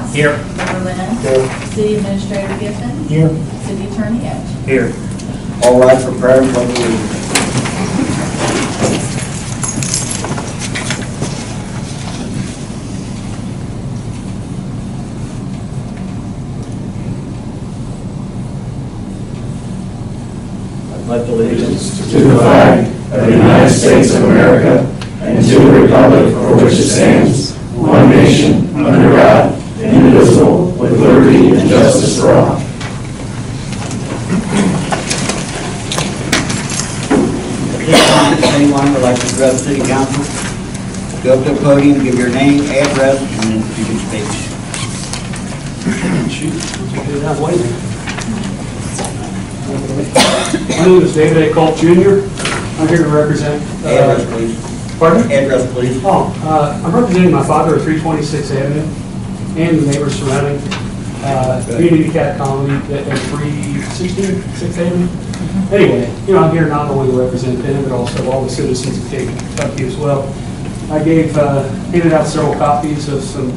Ross. Here. Member Lynn. Here. City Administrator Giffen. Here. City Attorney Edge. Here. All rise for prayer and pledge allegiance. I pledge allegiance to the flag of the United States of America and to the republic for which it stands, one nation, under God, indivisible, with liberty and justice for all. At this time, if anyone would like to address City Council, go up to the podium, give your name, address, and then you can speak. My name is David A. Colt Jr. I'm here to represent... Address, please. Pardon? Address, please. I'm representing my father at 326 Avenue and the neighbors surrounding Community Cat Colony at 316 6th Avenue. Anyway, I'm here not only to represent them, but also all the citizens of Kentucky as well. I handed out several copies of some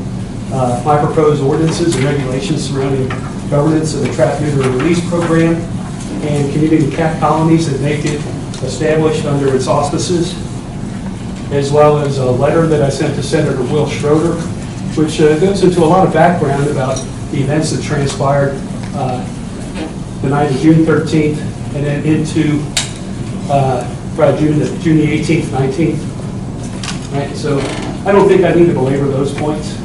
my proposed ordinances and regulations surrounding governance of the trap, neuter, and release program and community cat colonies that make it established under its auspices, as well as a letter that I sent to Senator Will Schroeder, which goes into a lot of background about the events that transpired the night of June 13th and then into June the 18th, 19th. Right? So I don't think I need to belabor those points.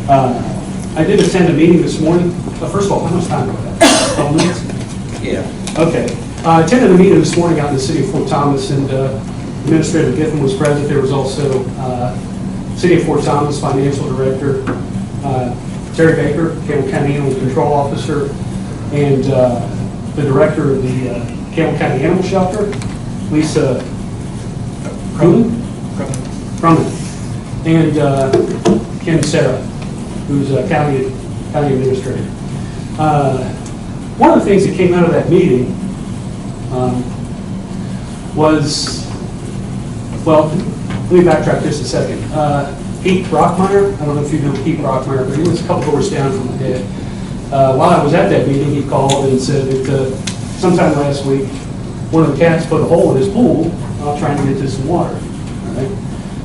I did attend a meeting this morning. First of all, how much time do I have? 12 minutes? Yeah. Okay. I attended a meeting this morning out in the city of Fort Thomas, and Administrator Giffen was present. There was also City of Fort Thomas Financial Director Terry Baker, Campbell County Animal Control Officer, and the Director of the Campbell County Animal Shelter, Lisa Crummett, and Ken Sarah, who's a county administrator. One of the things that came out of that meeting was, well, let me backtrack just a second. Pete Brockmeyer, I don't know if you know Pete Brockmeyer, but he was a couple doors down from my head. While I was at that meeting, he called and said that sometime last week, one of the cats put a hole in his pool trying to get to some water. All right?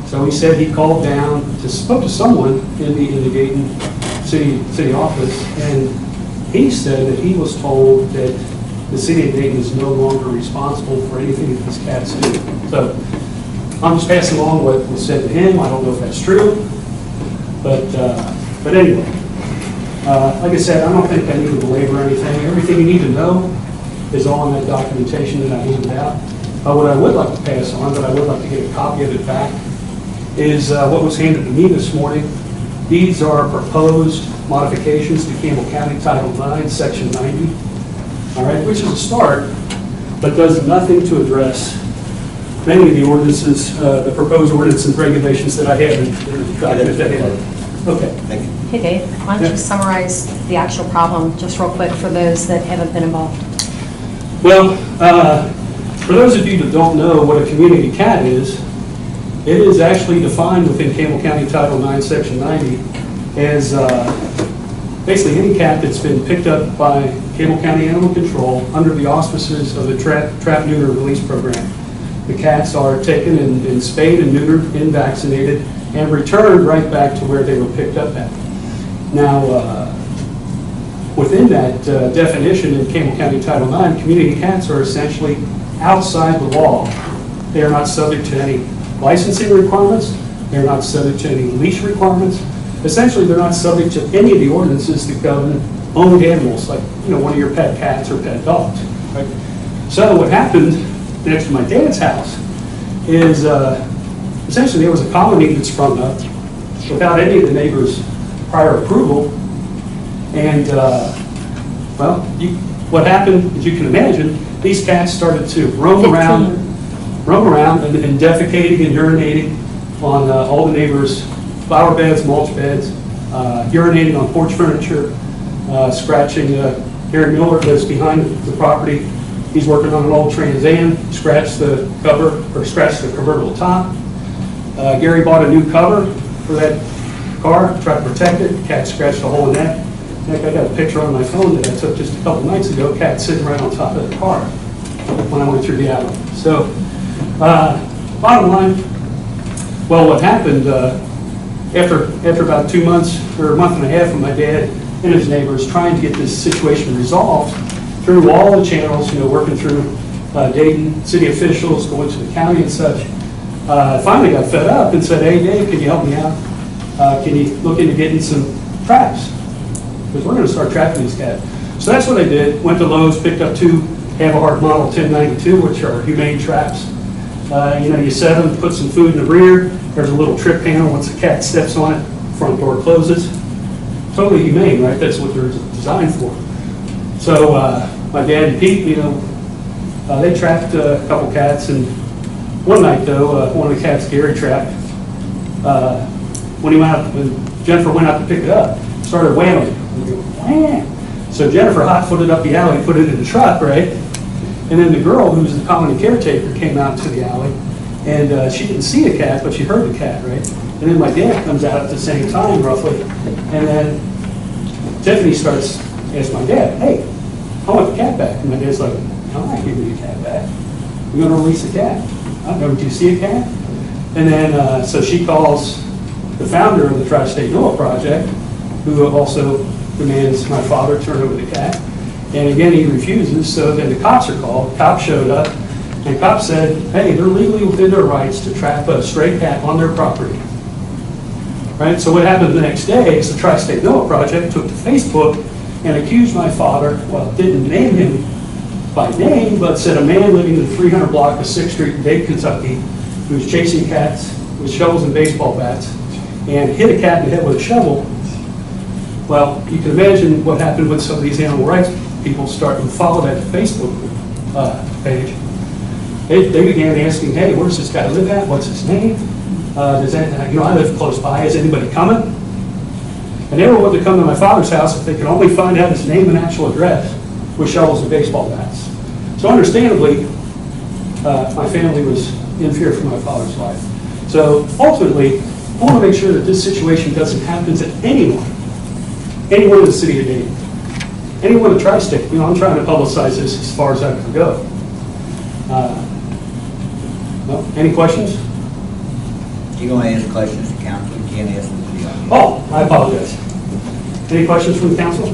So he said he called down, spoke to someone in the Dayton city office, and he said that he was told that the city of Dayton is no longer responsible for anything that these cats do. So I'm just passing along what was said to him. I don't know if that's true, but anyway, like I said, I don't think I need to belabor anything. Everything you need to know is all in that documentation that I handed out. What I would like to pass on, but I would like to get a copy of it back, is what was handed to me this morning. These are proposed modifications to Campbell County Title 9, Section 90, all right, which is a start, but does nothing to address many of the ordinances, the proposed ordinance and regulations that I have in the document that I have. Okay. Thank you. Hey Dave, why don't you summarize the actual problem just real quick for those that haven't been involved? Well, for those of you that don't know what a community cat is, it is actually defined within Campbell County Title 9, Section 90 as basically any cat that's been picked up by Campbell County Animal Control under the auspices of the trap, neuter, release program. The cats are taken and spayed and neutered and vaccinated and returned right back to where they were picked up at. Now, within that definition in Campbell County Title 9, community cats are essentially outside the law. They are not subject to any licensing requirements. They're not subject to any leash requirements. Essentially, they're not subject to any of the ordinances that govern owned animals, like one of your pet cats or pet dogs. Right? So what happened next to my dad's house is essentially there was a colony that sprung up without any of the neighbors' prior approval, and well, what happened, as you can imagine, these cats started to roam around and defecating and urinating on all the neighbors' flower beds, mulch beds, urinating on porch furniture, scratching. Gary Miller lives behind the property. He's working on an old Trans Am, scratched the cover, or scratched the convertible top. Gary bought a new cover for that car, tried to protect it. Cat scratched a hole in that. Heck, I got a picture on my phone that I took just a couple nights ago. Cat sitting right on top of the car when I went through the alley. So, bottom line, well, what happened after about 2 months or a month and a half of my dad and his neighbors trying to get this situation resolved through all the channels, working through Dayton city officials, going to the county and such, I finally got fed up and said, hey, Dave, can you help me out? Can you look into getting some traps? Because we're going to start trapping these cats. So that's what I did. Went to Lowe's, picked up 2 Havahart Model 1092, which are humane traps. You set them, put some food in the rear. There's a little trip panel. Once the cat steps on it, front door closes. Totally humane, right? That's what they're designed for. So my dad and Pete, they trapped a couple cats. And one night, though, one of the cats Gary trapped, when Jennifer went out to pick it up, started wailing. So Jennifer hot-footed up the alley, put it in the truck, right? And then the girl, who was the colony caretaker, came out to the alley, and she didn't see a cat, but she heard the cat, right? And then my dad comes out at the same time, roughly, and then Tiffany starts asking my dad, hey, I want the cat back. And my dad's like, I'm not giving you the cat back. We're going to release the cat. I don't know, did you see a cat? And then, so she calls the founder of the Tri-State Noah Project, who also demands my father turn over the cat. And again, he refuses, so then the cops are called. Cops showed up, and cops said, hey, they're legally within their rights to trap a stray cat on their property. Right? So what happened the next day is the Tri-State Noah Project took to Facebook and accused my father, well, didn't name him by name, but said a man living in the 300 block of 6th Street in Dayton, Kentucky, who was chasing cats with shovels and baseball bats, and hit a cat in the head with a shovel. Well, you can imagine what happened when some of these animal rights people started to follow that Facebook page. They began asking, hey, where's this guy live at? What's his name? Does that, I live close by. Is anybody coming? And they were willing to come to my father's house if they could only find out his name and actual address with shovels and baseball bats. So understandably, my family was in fear for my father's life. So ultimately, I want to make sure that this situation doesn't happen to anyone in the city of Dayton, anyone in the Tri-State. I'm trying to publicize this as far as I can go. Well, any questions? You're going to ask questions to council, you can't ask them to the audience. Oh, I apologize. Any questions from the council?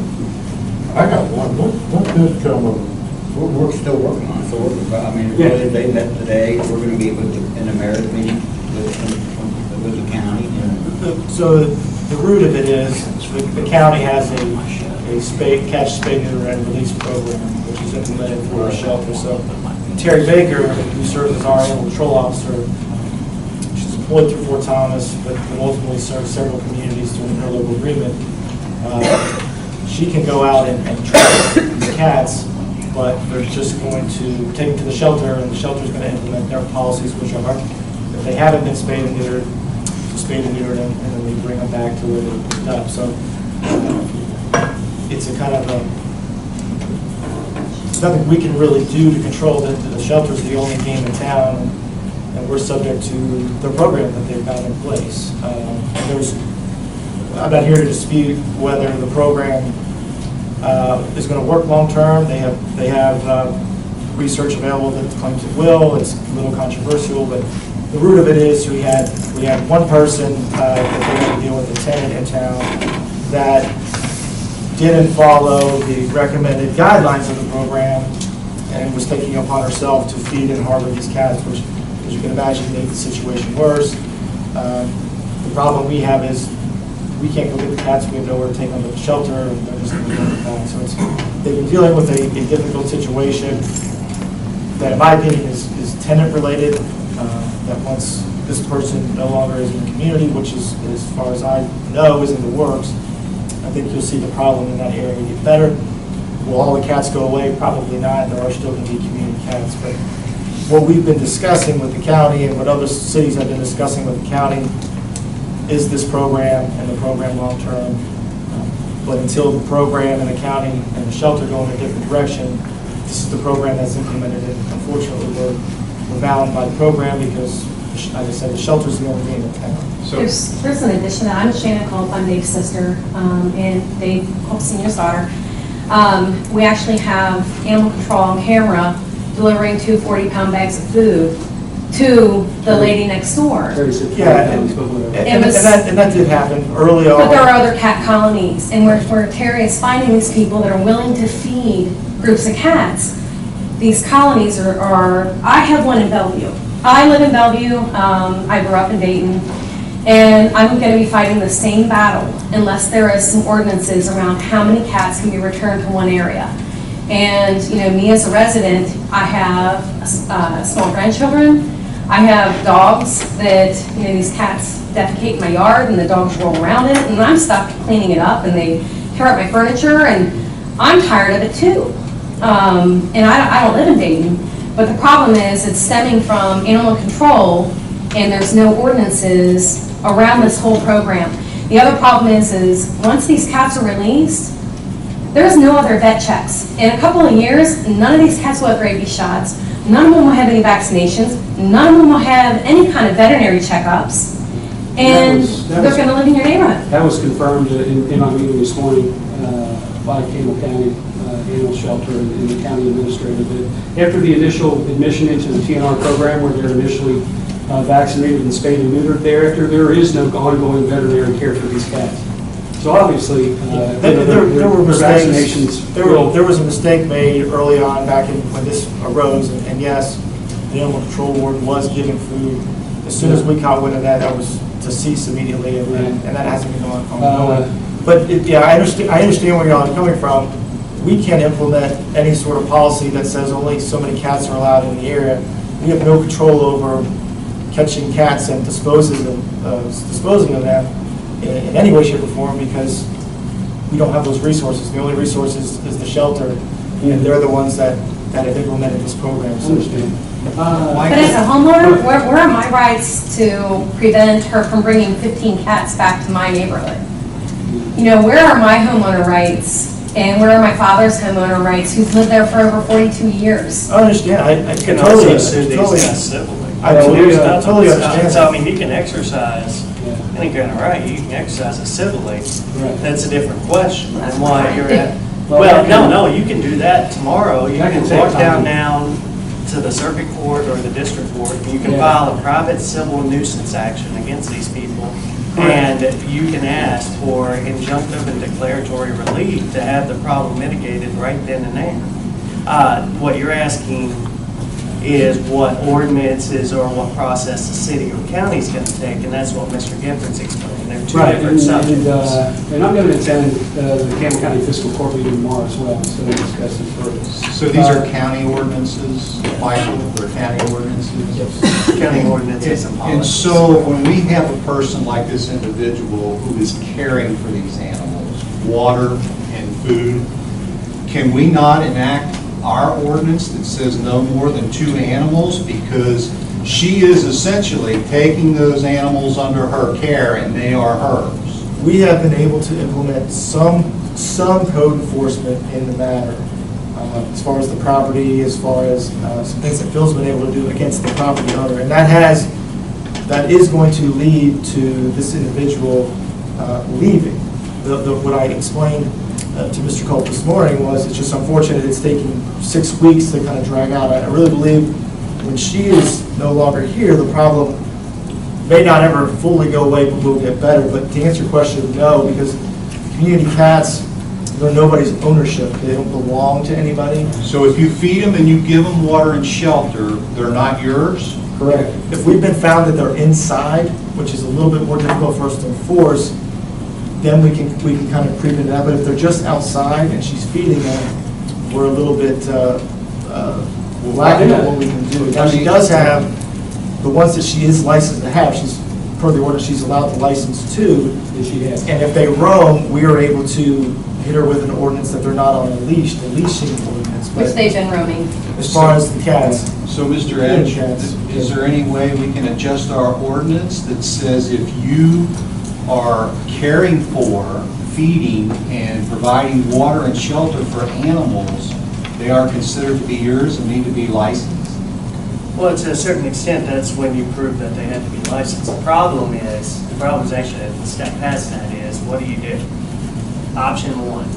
I got one. What did come of? We're still working on it, so Yeah. they met today, we're going to meet in the mayor's meeting with the county. So the root of it is the county has a catch, spay, neuter, and release program, which is implemented for our shelter. So Terry Baker, who serves as our animal control officer, she's employed through Fort Thomas, but ultimately serves several communities through an interlocal agreement. She can go out and trap these cats, but they're just going to take them to the shelter, and the shelter is going to implement their policies, which are, if they haven't been spayed and neutered, spayed and neutered, and then we bring them back to where they picked up. So it's a kind of there's nothing we can really do to control that. The shelter's the only game in town, and we're subject to the program that they've got in place. I'm not here to dispute whether the program is going to work long term. They have research available that claims it will. It's a little controversial, but the root of it is we had one person that they had to deal with, a tenant in town, that didn't follow the recommended guidelines of the program and was taking upon herself to feed and harbor these cats, which, as you can imagine, made the situation worse. The problem we have is we can't go get the cats. We have nowhere to take them to the shelter, and they're just going to go back. So they've been dealing with a difficult situation that, in my opinion, is tenant-related. That once this person no longer is in the community, which is, as far as I know, is in the works, I think you'll see the problem in that area get better. Will all the cats go away? Probably not. There are still going to be community cats. But what we've been discussing with the county and what other cities have been discussing with the county is this program and the program long term. But until the program and the county and the shelter go in a different direction, this is the program that's implemented. And unfortunately, we're bound by the program because the I just said, the shelter's the only thing in town. There's an addition to that. I'm Shannon Culp, I'm Dave's sister, and Dave Culp Senior's daughter. We actually have animal control on camera delivering 2 40-pound bags of food to the lady next door. Yeah, and that did happen early on. But there are other cat colonies, and where Terry is finding these people that are willing to feed groups of cats, these colonies are I have one in Bellevue. I live in Bellevue, I grew up in Dayton, and I'm going to be fighting the same battle unless there is some ordinances around how many cats can be returned to one area. And, you know, me as a resident, I have small grandchildren. I have dogs that, you know, these cats defecate in my yard and the dogs roll around it, and I'm stuck cleaning it up, and they tear up my furniture, and I'm tired of it too. And I don't live in Dayton, but the problem is it's stemming from animal control, and there's no ordinances around this whole program. The other problem is once these cats are released, there's no other vet checks. In a couple of years, none of these cats will have rabies shots. None of them will have any vaccinations. None of them will have any kind of veterinary checkups. And they're going to live in your neighborhood. That was confirmed in our meeting this morning by Campbell County Animal Shelter and the county administrator. That after the initial admission into the TNR program, where they're initially vaccinated and spayed and neutered, thereafter there is no ongoing veterinary care for these cats. So obviously, there were mistakes. vaccinations. There was a mistake made early on back when this arose, and yes, the animal control board was giving food. As soon as we caught wind of that, that was to cease immediately, and that hasn't been going. But yeah, I understand where you're coming from. We can't implement any sort of policy that says only so many cats are allowed in the area. We have no control over catching cats and disposing of them in any way, shape, or form, because we don't have those resources. The only resources is the shelter, and they're the ones that have implemented this program. So But as a homeowner, where are my rights to prevent her from bringing 15 cats back to my neighborhood? You know, where are my homeowner rights, and where are my father's homeowner rights, who's lived there for over 42 years? I understand. I You can totally, also sue these guys civilly. I totally understand. So, I mean, you can exercise any kind of right, you can exercise it civilly. That's a different question than why you're at. Well, no, you can do that tomorrow. You can walk down to the circuit court or the district court, and you can file a private civil nuisance action against these people. And you can ask for injunctive and declaratory relief to have the problem mitigated right then and there. What you're asking is what ordinances or what process the city or county is going to take, and that's what Mr. Giffords explained. They're two different subjects. And I'm going to attend the Campbell County Fiscal Court meeting tomorrow as well, so we'll discuss it further. So these are county ordinances, Michael, or county ordinances? County ordinances and And policies. so when we have a person like this individual who is caring for these animals, water and food, can we not enact our ordinance that says no more than 2 animals? Because she is essentially taking those animals under her care and they are hers. We have been able to implement some code enforcement in the matter, as far as the property, as far as some things that Phil's been able to do against the property owner, and that is going to lead to this individual leaving. What I explained to Mr. Culp this morning was it's just unfortunate it's taking 6 weeks to kind of drag out. I really believe when she is no longer here, the problem may not ever fully go away, but will get better. But to answer your question, no, because community cats, they're nobody's ownership. They don't belong to anybody. So if you feed them and you give them water and shelter, they're not yours? Correct. If we've been found that they're inside, which is a little bit more difficult for us to enforce, then we can kind of creep into that. But if they're just outside and she's feeding them, we're a little bit lacking on what we can do. Now, she does have the ones that she is licensed to have. She's, per the order, she's allowed to license 2. And if they roam, we are able to hit her with an ordinance that they're not on a leash, the leashing ordinance. Which they've been roaming. As far as the cats. So, Mr. Edge, is there any way we can adjust our ordinance that says if you are caring for, feeding, and providing water and shelter for animals, they are considered to be yours and need to be licensed? Well, to a certain extent, that's when you prove that they had to be licensed. The problem is actually a step past that is, what do you do? Option one,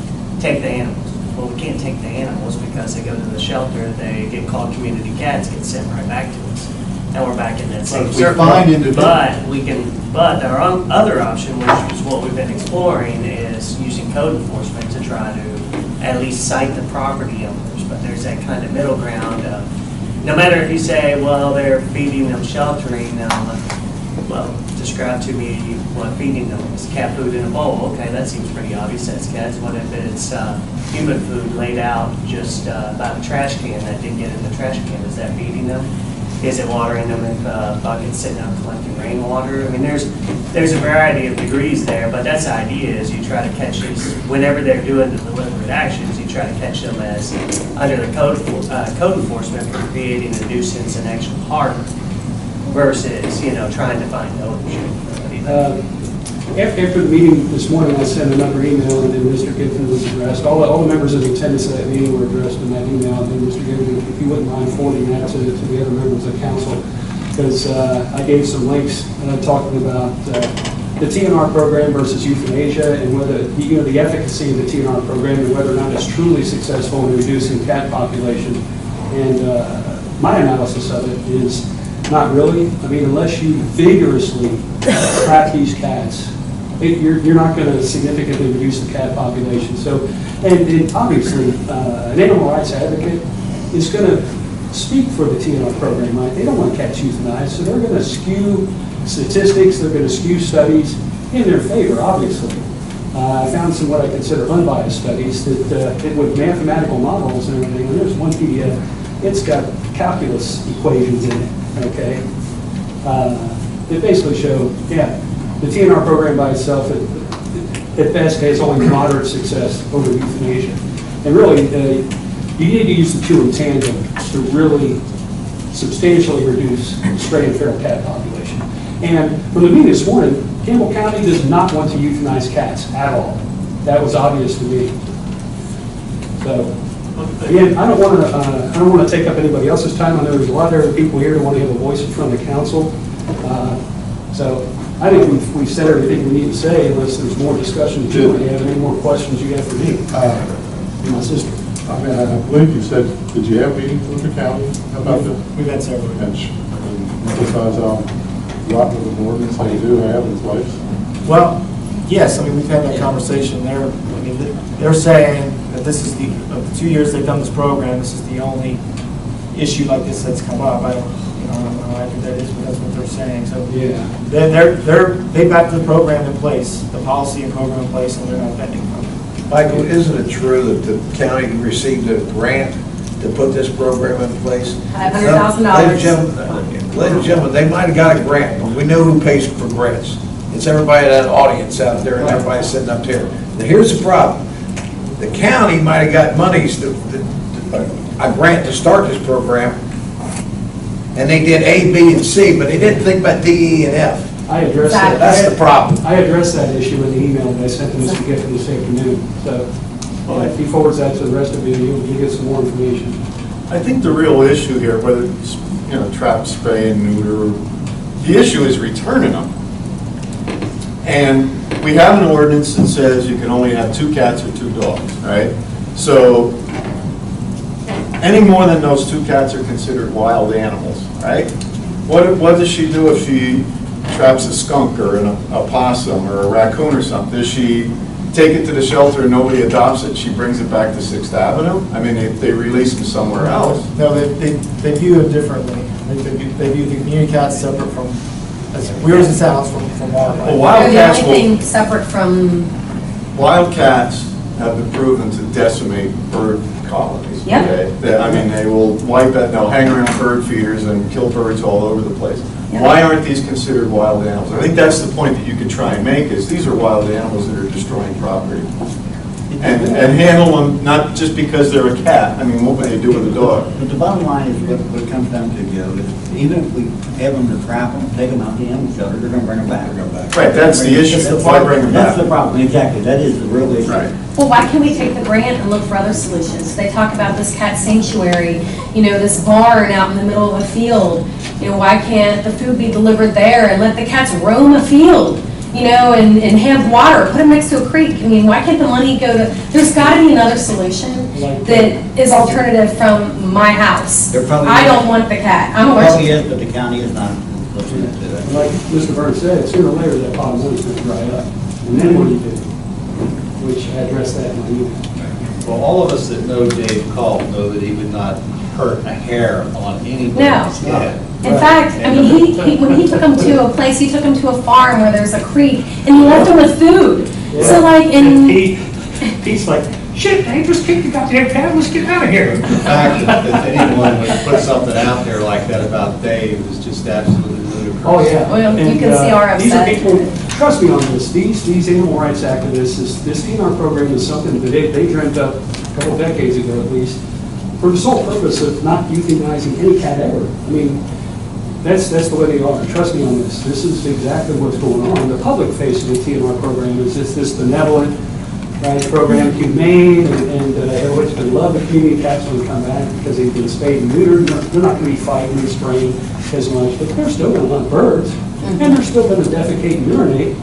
take the animals. Well, we can't take the animals because they go to the shelter, they get called community cats, get sent right back to us. And we're back in that same But if we circle. find individuals- But our other option, which is what we've been exploring, is using code enforcement to try to at least cite the property owners. But there's that kind of middle ground of, no matter if you say, well, they're feeding them, sheltering them, well, describe to me what feeding them is. Cat food in a bowl, okay, that seems pretty obvious, that's cats. What if it's human food laid out just by the trash can that didn't get in the trash can? Is that feeding them? Is it watering them in buckets, sitting out collecting rainwater? I mean, there's a variety of degrees there, but that's the idea, is you try to catch these, whenever they're doing the deliberate actions, you try to catch them as, under the code enforcement, for creating a nuisance and actual harm, versus, trying to find ownership. After the meeting this morning, I sent another email, and then Mr. Gibson was addressed. All the members in attendance at that meeting were addressed in that email, and then Mr. Gibson, if you wouldn't mind forwarding that to the other members of council, because I gave some links talking about the TNR program versus euthanasia, and whether, the efficacy of the TNR program, and whether or not it's truly successful in reducing cat population. And my analysis of it is not really. I mean, unless you vigorously trap these cats, you're not going to significantly reduce the cat population. So, and obviously, an animal rights advocate is going to speak for the TNR program, right? They don't want cats euthanized, so they're going to skew statistics, they're going to skew studies in their favor, obviously. I found some what I consider unbiased studies that with mathematical models and everything, and there's one PDF, it's got calculus equations in it, okay? That basically show, the TNR program by itself, at best, has only moderate success over euthanasia. And really, you need to use the two in tandem to really substantially reduce stray and feral cat population. And from the meeting this morning, Campbell County does not want to euthanize cats at all. That was obvious to me. So, again, I don't want to take up anybody else's time. I know there's a lot of other people here who want to have a voice in front of the council. So I think we've said everything we need to say, unless there's more discussion to do. If you have any more questions you have for me, my sister. I mean, I believe you said, did you have meetings with the county about this? We've had several. And emphasize how rotten of an ordinance they do have in place? Well, yes, I mean, we've had that conversation. They're saying that this is of the 2 years they've done this program, this is the only issue like this that's come up. I don't know how accurate that is, but that's what they're saying. So Yeah. they've got the program in place, the policy and program in place, and they're not bending from it. Michael, isn't it true that the county received a grant to put this program in place? $500,000. Ladies and gentlemen, they might have got a grant, but we know who pays for grants. It's everybody in that audience out there and everybody sitting up here. Now, here's the problem. The county might have got monies, a grant to start this program, and they did A, B, and C, but they didn't think about D, E, and F. I addressed that. That's the problem. I addressed that issue in the email that I sent to Mr. Giffen this afternoon. So if he forwards that to the rest of you, you'll get some more information. I think the real issue here, whether it's, trap, spay, and neuter, the issue is returning them. And we have an ordinance that says you can only have 2 cats or 2 dogs, right? So any more than those 2 cats are considered wild animals, right? What does she do if she traps a skunk or a possum or a raccoon or something? Does she take it to the shelter and nobody adopts it, she brings it back to 6th Avenue? I mean, they release them somewhere else. No, they view it differently. They view the community cats separate from, as weird as it sounds, from wildlife. Well, wild They're cats the only thing separate from, wild cats have been proven to decimate bird colonies. Yep. Okay? They will wipe out, they'll hang around bird feeders and kill birds all over the place. Yep. Why aren't these considered wild animals? I think that's the point that you could try and make, is these are wild animals that are destroying property. And handle them, not just because they're a cat. I mean, what would they do with a dog? But the bottom line is what it comes down to, Joe, is even if we have them to trap them, take them out the animal shelter, they're going to bring them back. Right, that's the issue, that's why I bring them That's back. the problem, exactly, that is the real issue. Right. Well, why can't we take the grant and look for other solutions? They talk about this cat sanctuary, you know, this barn out in the middle of a field. You know, why can't the food be delivered there and let the cats roam a field, you know, and have water, put them next to a creek? I mean, why can't the money go to, there's gotta be another solution that is alternative from my house. There probably I is. don't want the cat. I'm Probably allergic. is, but the county is not looking into that. Like Mr. Burns said, sooner or later, that pot of money's gonna dry up. And then what do you do? Which I addressed that in my email. Well, all of us that know Dave Culp know that he would not hurt a hair on anybody's No. head. In fact, I mean, when he took them to a place, he took them to a farm where there's a creek, and he left them with food. So like, And in, Pete's like, shit, they just kicked the goddamn cat, let's get out of here. The fact that anyone would put something out there like that about Dave is just absolutely ludicrous. Oh, yeah. Well, you And, can see our These are upset. people, trust me on this, these animal rights activists, this DNR program is something that they dreamt up a couple decades ago at least, for the sole purpose of not euthanizing any cat ever. I mean, that's the way they are. Trust me on this. This is exactly what's going on. The public face of the TNR program is this benevolent, right, program, humane, and everybody's going to love the community cats when they come back because they've been spayed and neutered. They're not going to be fighting and spraying as much, but they're still going to hunt birds, and they're still going to defecate and urinate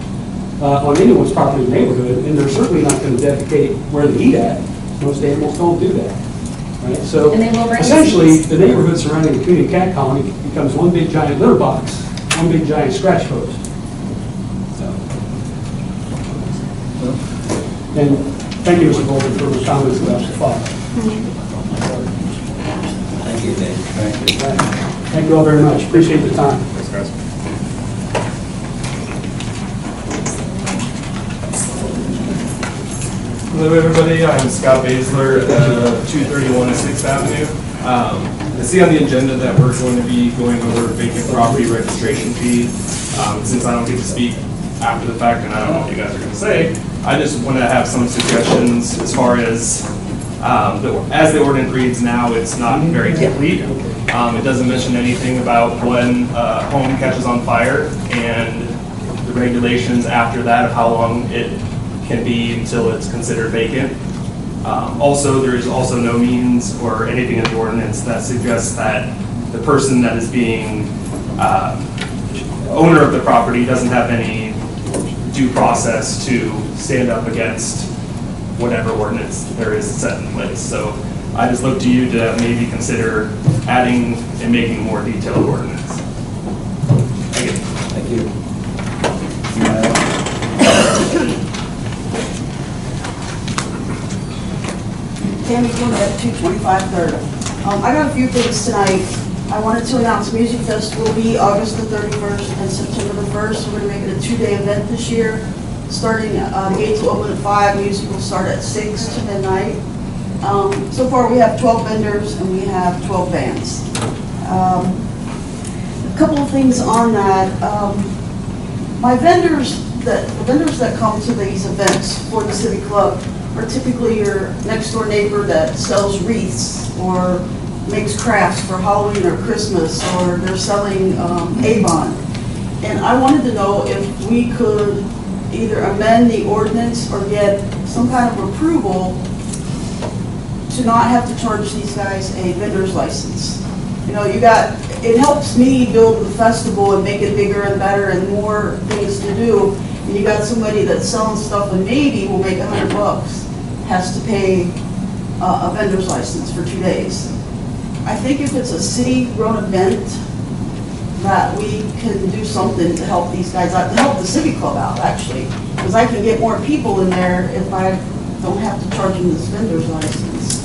on anyone's property in the neighborhood, and they're certainly not going to defecate where they eat at. Most animals don't do that. Right? So And they will bring essentially, disease. the neighborhood surrounding the community cat colony becomes one big giant litter box, one big giant scratch post. So. And thank you, Mr. Bolton, for the comments about the file. Thank you, Dave. Thank you. Thank you all very much. Appreciate the time. Thanks, guys. Hello, everybody. I'm Scott Basler, 231 6th Avenue. I see on the agenda that we're going to be going over vacant property registration fee. Since I don't get to speak after the fact, and I don't know what you guys are going to say, I just want to have some suggestions as far as as the ordinance reads now, it's not very complete. It doesn't mention anything about when a home catches on fire and the regulations after that of how long it can be until it's considered vacant. Also, there is also no means or anything in the ordinance that suggests that the person that is being owner of the property doesn't have any due process to stand up against whatever ordinance there is set in place. So I just look to you to maybe consider adding and making more detailed ordinance. Thank you. Thank you. Tammy Cornett at 225 3rd. I got a few things tonight. I wanted to announce Music Fest will be August the 31st and September the 1st. We're going to make it a 2-day event this year. Starting, the gates will open at 5, music will start at 6 to midnight. So far we have 12 vendors and we have 12 bands. A couple of things on that. The vendors that come to these events for the Civic Club are typically your next door neighbor that sells wreaths or makes crafts for Halloween or Christmas, or they're selling Avon. And I wanted to know if we could either amend the ordinance or get some kind of approval to not have to charge these guys a vendor's license. You know, it helps me build the festival and make it bigger and better and more things to do. And you got somebody that's selling stuff and maybe will make $100, has to pay a vendor's license for 2 days. I think if it's a city-run event, that we can do something to help these guys out, to help the Civic Club out, actually. Because I can get more people in there if I don't have to charge them this vendor's license.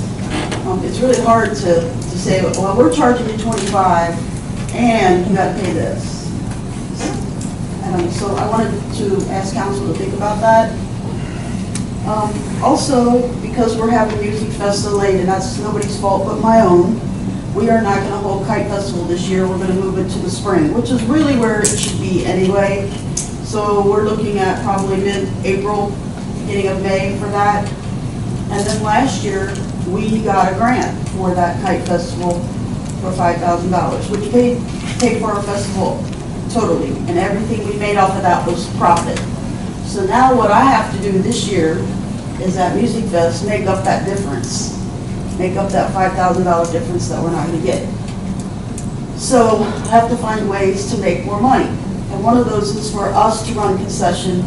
It's really hard to say, well, we're charging you 25 and you gotta pay this. So I wanted to ask council to think about that. Also, because we're having Music Fest so late, and that's nobody's fault but my own, we are not going to hold Kite Festival this year. We're going to move it to the spring, which is really where it should be anyway. So we're looking at probably mid-April, beginning of May for that. And then last year, we got a grant for that Kite Festival for $5,000, which paid for our festival totally, and everything we made off of that was profit. So now what I have to do this year is at Music Fest, make up that difference. Make up that $5,000 difference that we're not gonna get. So I have to find ways to make more money. And one of those is for us to run concession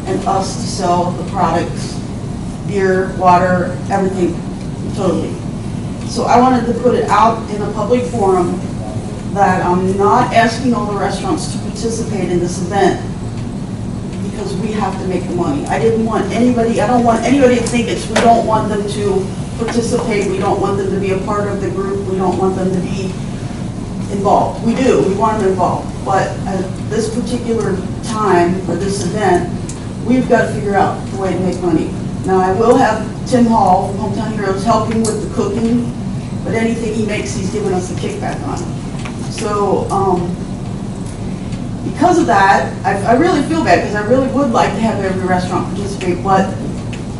and us to sell the products, beer, water, everything, totally. So I wanted to put it out in a public forum that I'm not asking all the restaurants to participate in this event because we have to make the money. I don't want anybody to think we don't want them to participate, we don't want them to be a part of the group, we don't want them to be involved. We do, we want them involved. But at this particular time for this event, we've got to figure out the way to make money. Now, I will have Tim Hall from Hometown Heroes helping with the cooking, but anything he makes, he's giving us a kickback on. So, because of that, I really feel bad because I really would like to have every restaurant participate, but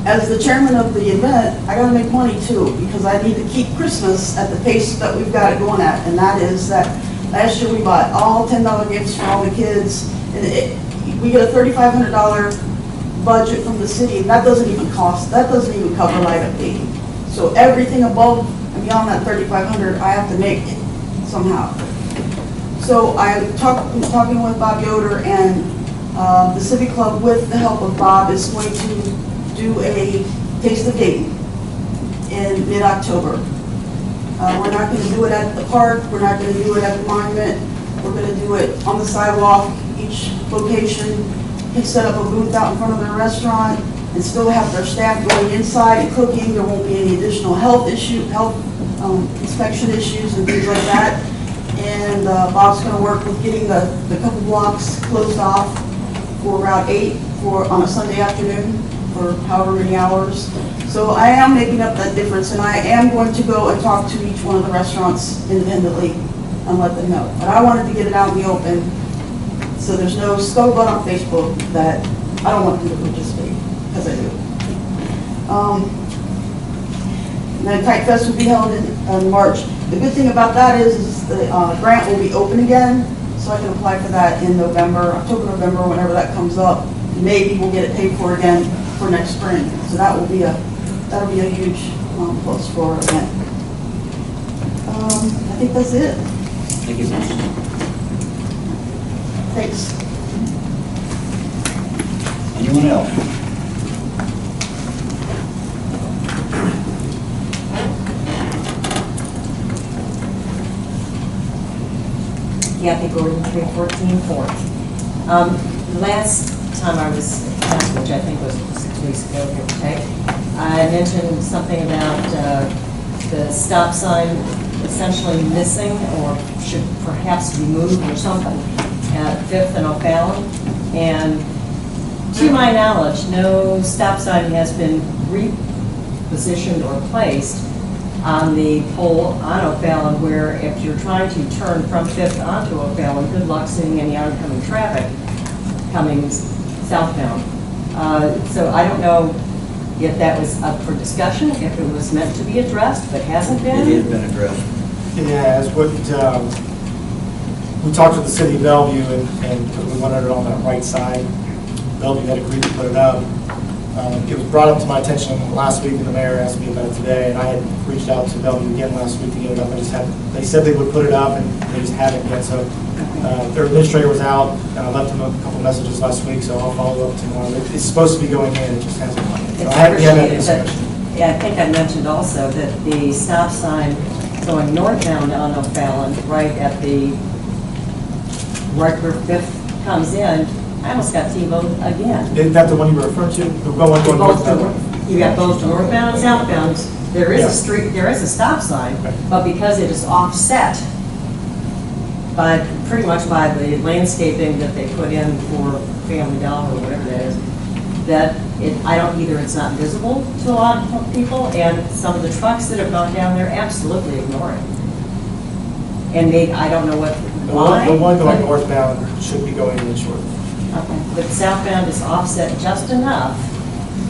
as the chairman of the event, I gotta make money too, because I need to keep Christmas at the pace that we've got it going at, and that is that last year we bought all $10 gifts for all the kids, and we get a $3,500 budget from the city, and that doesn't even cover light up fee. So everything above and beyond that $3,500, I have to make it somehow. So I'm talking with Bob Yoder, and the Civic Club, with the help of Bob, is going to do a Taste of Dayton in mid-October. We're not going to do it at the park, we're not going to do it at the monument, we're going to do it on the sidewalk. Each location can set up a booth out in front of their restaurant and still have their staff going inside and cooking. There won't be any additional health inspection issues and things like that. And Bob's going to work with getting the couple blocks closed off for Route 8 on a Sunday afternoon for however many hours. So I am making up that difference, and I am going to go and talk to each one of the restaurants independently and let them know. But I wanted to get it out in the open, so there's no scuttlebutt on Facebook that I don't want them to participate, because I do. And then Kite Fest will be held in March. The good thing about that is the grant will be open again, so I can apply for that in November, October, November, whenever that comes up. Maybe we'll get it paid for again for next spring. So that'll be a huge plus for our event. I think that's it. Thank you. Thanks. Anyone else? Kathy Gordon, 314 4th. Last time I was at council, which I think was 6 weeks ago, give or take, I mentioned something about the stop sign essentially missing or should perhaps be moved or something at 5th and O'Fallon. And to my knowledge, no stop sign has been repositioned or placed on the pole on O'Fallon, where if you're trying to turn from 5th onto O'Fallon, good luck seeing any oncoming traffic coming southbound. So I don't know if that was up for discussion, if it was meant to be addressed, but hasn't been. It has been addressed. Yeah, as what, we talked to the city of Bellevue, and we wanted it on that right side. Bellevue had agreed to put it up. It was brought up to my attention last week, and the mayor asked me about it today, and I had reached out to Bellevue again last week to get it up. They said they would put it up, and they just haven't yet. So their administrator was out, and I left them a couple messages last week, so I'll follow up tomorrow. It's supposed to be going in, it just hasn't gone in. So I haven't had that discussion. Yeah, I think I mentioned also that the stop sign going northbound on O'Fallon, right where 5th comes in, I almost got T-voted again. Is that the one you were referring to? The one going northbound? You got both northbound and southbound. There is a street, there is a stop sign, but because it is offset pretty much by the landscaping that they put in for Family Dollar or whatever that is, either it's not visible to a lot of people, and some of the trucks that have gone down there absolutely ignore it. And I don't know why. The one going northbound should be going in short. Okay, but southbound is offset just enough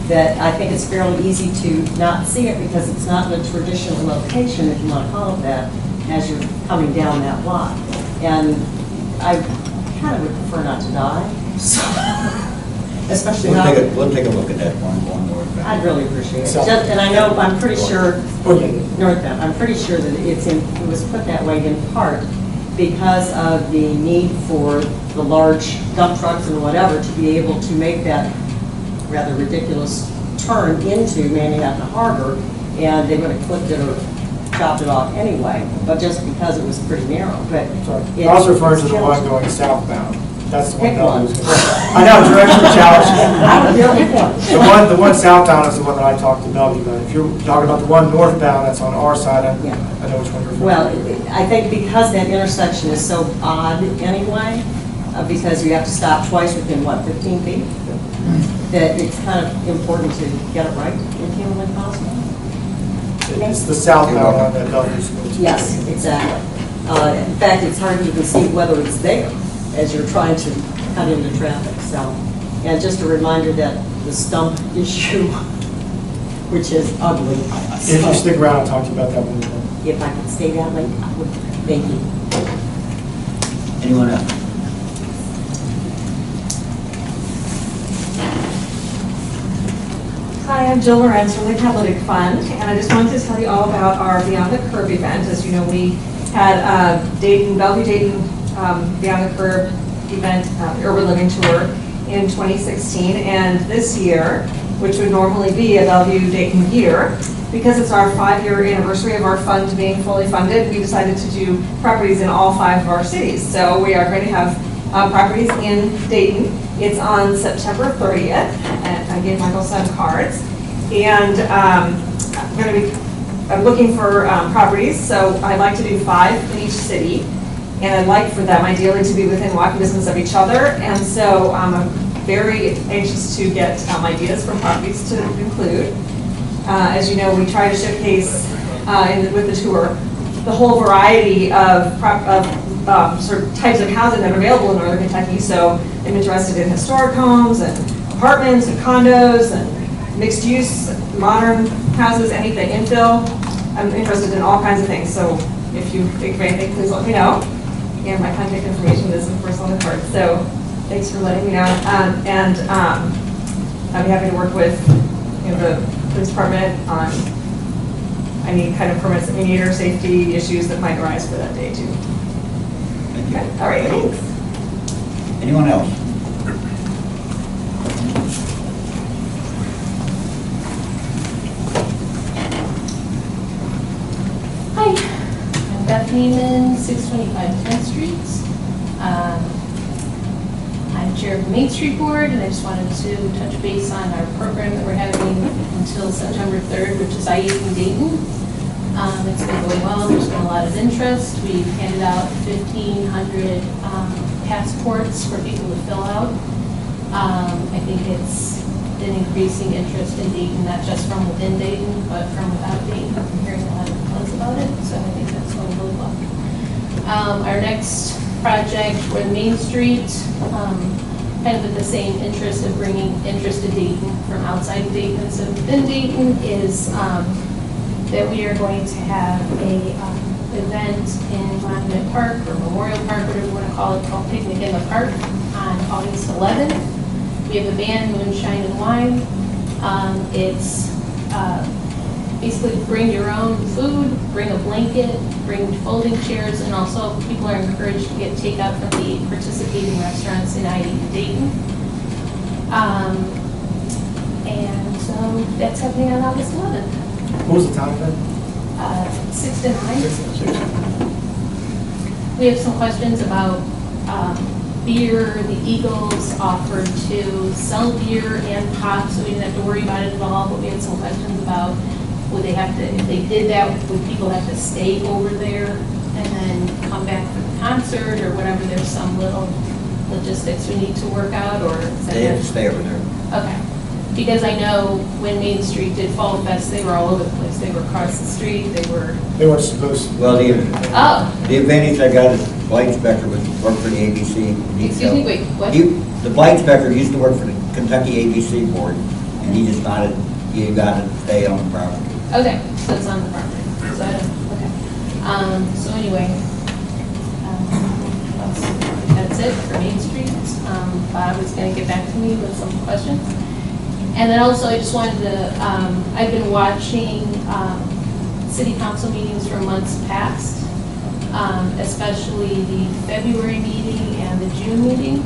that I think it's fairly easy to not see it because it's not in a traditional location, if you want to call it that, as you're coming down that block. And I kind of would prefer not to die, so, especially We'll not. take a look at that one northbound. I'd really appreciate it. So- And I know, I'm pretty sure, Okay. northbound, I'm pretty sure that it was put that way in part because of the need for the large dump trucks and whatever to be able to make that rather ridiculous turn into Manhattan Harbor, and they would have clipped it or chopped it off anyway, but just because it was pretty narrow, but. Sorry. I was referring to the one going southbound. That's the one. Pick that one. was- I know, direction challenge. The one southbound is the one that I talked to Bellevue about. If you're talking about the one northbound that's on our side, I know which one you're referring to. Well, I think because that intersection is so odd anyway, because you have to stop twice within, what, 15 feet? That it's kind of important to get it right if humanly possible. It's the southbound one that Bellevue's going to. Yes, exactly. In fact, it's hard to even see whether it's there as you're trying to cut into traffic, so. And just a reminder that the stump issue, which is ugly. If you stick around, I'll talk to you about that one. If I could stay that late, I would. Thank you. Anyone else? Hi, I'm Jill Lorenz from the Catalytic Fund, and I just wanted to tell you all about our Beyond the Curb event. As you know, we had Bellevue Dayton Beyond the Curb event, Urban Living Tour in 2016, and this year, which would normally be a Bellevue Dayton year, because it's our 5-year anniversary of our fund being fully funded, we decided to do properties in all 5 of our cities. So we are going to have properties in Dayton. It's on September 30th, and I gave Michael some cards. And I'm looking for properties, so I'd like to do 5 in each city. And I'd like for them ideally to be within walking distance of each other. And so I'm very anxious to get ideas from properties to include. As you know, we try to showcase with the tour the whole variety of sort of types of housing that are available in Northern Kentucky. So I'm interested in historic homes and apartments and condos and mixed use, modern houses, anything, infill. I'm interested in all kinds of things. So if you think of anything, please let me know. And my contact information is, of course, on the card. So thanks for letting me know. And I'd be happy to work with the police department on any kind of permits that we need or safety issues that might arise for that day too. Thank you. Okay. All right, thanks. Anyone else? Hi, I'm Beth Neiman, 625 10th Street. I'm chair of the Main Street Board, and I just wanted to touch base on our program that we're having until September 3rd, which is I-8 in Dayton. It's been going well. There's been a lot of interest. We've handed out 1,500 passports for people to fill out. I think it's been increasing interest in Dayton, not just from within Dayton, but from without Dayton. I'm hearing a lot of complaints about it, so I think that's going really well. Our next project for Main Street, kind of with the same interest of bringing interest to Dayton from outside of Dayton instead of within Dayton, is that we are going to have a event in Monument Park or Memorial Park, whatever you want to call it, called Picnic in the Park on August 11th. We have a band, Moonshine and Wine. It's basically bring your own food, bring a blanket, bring folding chairs, and also people are encouraged to get takeout from the participating restaurants in I-8 and Dayton. And so that's happening on August 11th. What was the time then? 6 to 9. We have some questions about beer. The Eagles offered to sell beer and pop, so we didn't have to worry about it at all, but we had some questions about would they have to, if they did that, would people have to stay over there and then come back for the concert or whatever? There's some little logistics we need to work out, or is that They have to stay over there. Okay. Because I know when Main Street did Fall Fest, they were all over the place. They were across the street, they weren't supposed to. Well, the Oh. advantage I got is the blight inspector would work for the ABC. Excuse me, wait, what? The blight inspector used to work for the Kentucky ABC board, and he decided you got to stay on the property. Okay, so it's on the property. So I don't, okay. So anyway, that's it for Main Street. Bob was going to get back to me with some questions. And then also I just wanted to, I've been watching city council meetings for months past, especially the February meeting and the June meeting,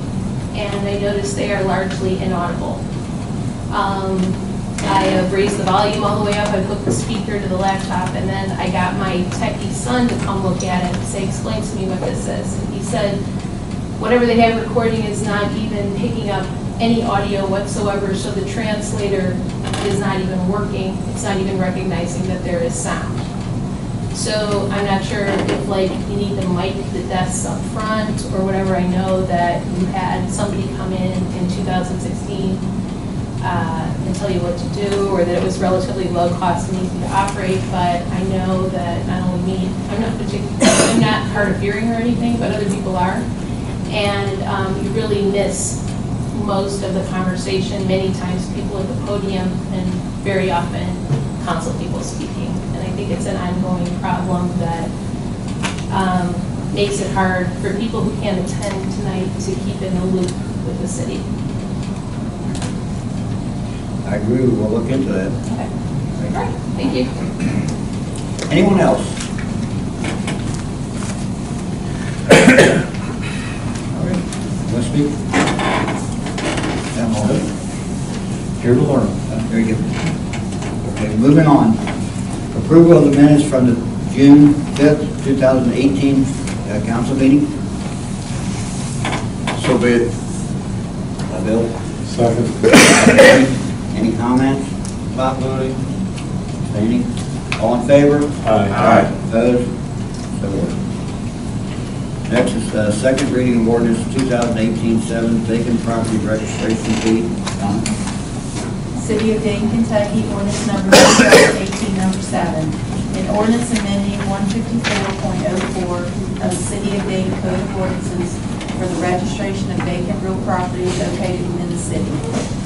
and I noticed they are largely inaudible. I have raised the volume all the way up, I hooked the speaker to the laptop, and then I got my techie son to come look at it and say, explain to me what this is. And he said, whatever they have recording is not even picking up any audio whatsoever, so the translator is not even working, it's not even recognizing that there is sound. So I'm not sure if like you need to mic the desks up front or whatever. I know that you had somebody come in 2016 and tell you what to do, or that it was relatively low cost and easy to operate, but I know that not only me, I'm not hard of hearing or anything, but other people are. And you really miss most of the conversation, many times people at the podium, and very often council people speaking. And I think it's an ongoing problem that makes it hard for people who can't attend tonight to keep in the loop with the city. I agree, we'll look into that. Okay. All right, thank you. Anyone else? All right, want to speak? I'm all good. Here to learn. Very good. Okay, moving on. Approval of the minutes from the June 5th, 2018 council meeting. So be it. Bill? Second. Any comments about voting? Any? All in favor? Aye. Opposed? So ordered. Next is second reading of ordinance 2018-7, vacant property registration fee. Donna? City of Dayton, Kentucky, ordinance number 2018, number 7. An ordinance amending 154.04 of the City of Dayton Code of Ordinances for the registration of vacant real property located within the city.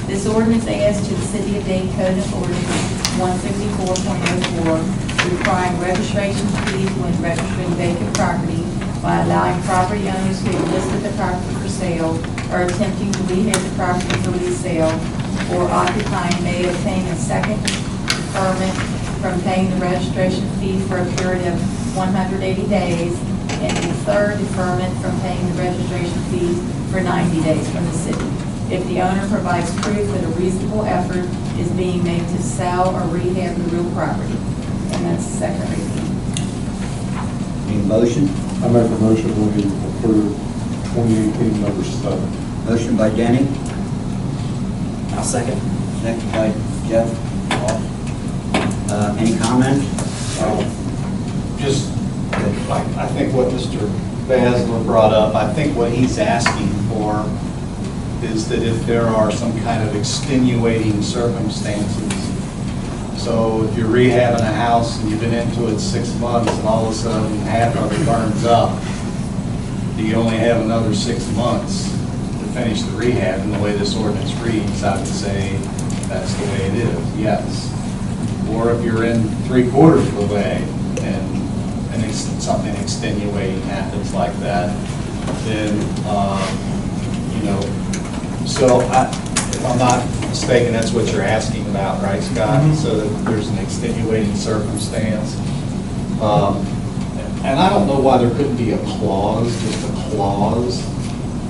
This ordinance adds to the City of Dayton Code of Ordinances 154.04, requiring registration fees when registering vacant property by allowing property owners who have listed the property for sale or attempting to rehab the property for resale or occupying may obtain a second deferment from paying the registration fee for a period of 180 days and a third deferment from paying the registration fee for 90 days from the city, if the owner provides proof that a reasonable effort is being made to sell or rehab the real property. And that's the second reading. Any motion? I make a motion we approve 2018 number 7. Motion by Denny. I'll second. Second by Jeff. Any comments? Just, I think what Mr. Basler brought up, I think what he's asking for is that if there are some kind of extenuating circumstances, so if you're rehabbing a house and you've been into it 6 months and all of a sudden half of it burns up, do you only have another 6 months to finish the rehab? And the way this ordinance reads, I would say that's the way it is, yes. Or if you're in 3/4 of the way and something extenuating happens like that, then, you know, so if I'm not mistaken, that's what you're asking about, right, Scott? Mm-hmm. So that there's an extenuating circumstance. And I don't know why there couldn't be a clause, just a clause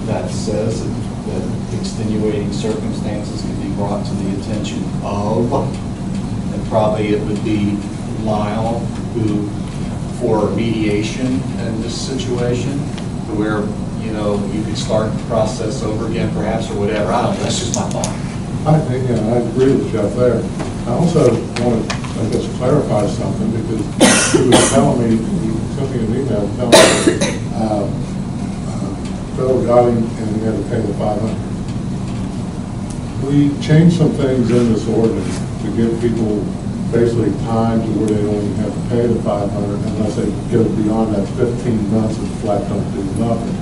that says that extenuating circumstances can be brought to the attention of, and probably it would be Lyle who, for mediation in this situation, to where, you know, you could start the process over again perhaps, or whatever. I don't know, that's just my thought. I think, yeah, I agree with Jeff there. I also want to, I guess, clarify something, because he was telling me, he sent me an email telling me Phil got him and he had to pay the $500. We changed some things in this ordinance to give people basically time to where they don't even have to pay the $500 unless they go beyond that 15 months of flat don't do nothing.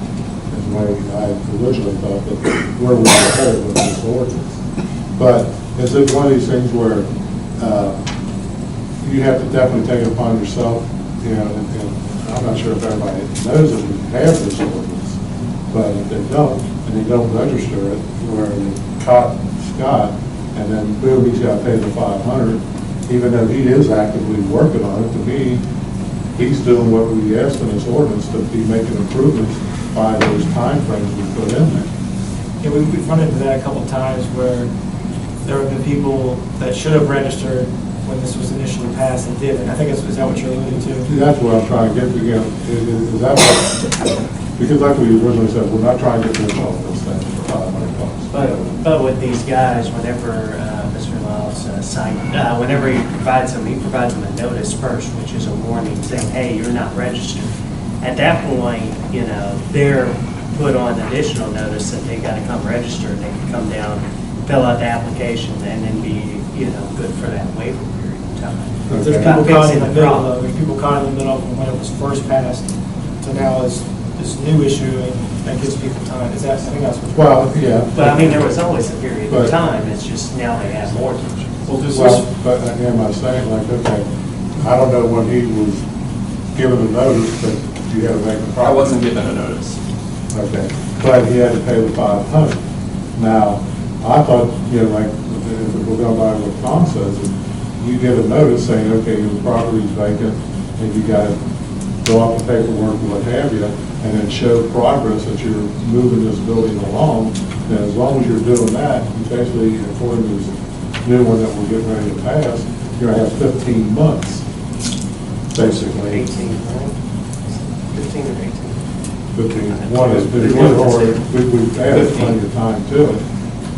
That's the way I originally thought that where we were headed with this ordinance. But it's one of these things where you have to definitely take it upon yourself, you know, and I'm not sure if everybody knows that we have this ordinance, But if they don't, and they don't register it, where they caught Scott, and then boom, he's got to pay the 500, even though he is actively working on it, to me, he's doing what we asked in this ordinance, to be making improvements by those timeframes we put in there. Yeah, we've run into that a couple of times where there have been people that should have registered when this was initially passed and didn't. I think is that what you're alluding to? See, that's what I'm trying to get to, you know, is that what, because like we originally said, we're not trying to get rid of all this thing for $500. But with these guys, whenever Mr. Lyles whenever he provides them a notice first, which is a warning saying, hey, you're not registered. At that point, you know, they're put on additional notice that they got to come register, and they can come down, fill out the application, and then be, you know, good for that waiver period of time. There's people caught in the middle, though. There's people caught in the middle of when it was first passed. So now it's this new issue, and that gives people time. Is that, I think that's what. Well, yeah. But I mean, there was always a period of time. It's just now they have more time. Well, but again, I'm saying, like, okay, I don't know when he was given a notice, but you had to make a problem. I wasn't given a notice. Okay, but he had to pay the 500. Now, I thought, you know, like, if we're going by what Tom says, you get a notice saying, okay, your property's vacant, and you got to go off the paperwork, what have you, and then show progress that you're moving this building along. And as long as you're doing that, you basically, according to this new one that we're getting ready to pass, you're going to have 15 months, basically. 18, right? 15 or 18? 15. One is, we've added plenty of time to it,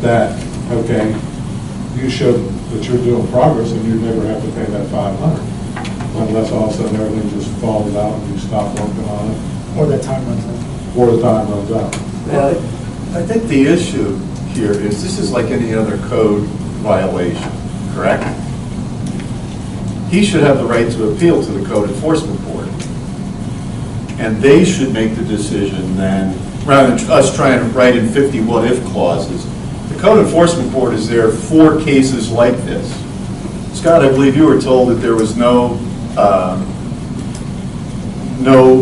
that, okay, you show that you're doing progress and you never have to pay that 500, unless all of a sudden everything just falls out and you stop working on it. Or that time runs out. Or the time runs out. Well, I think the issue here is this is like any other code violation, correct? He should have the right to appeal to the code enforcement board. And they should make the decision then, rather than us trying to write in 50 what-if clauses. The code enforcement board is there for cases like this. Scott, I believe you were told that there was no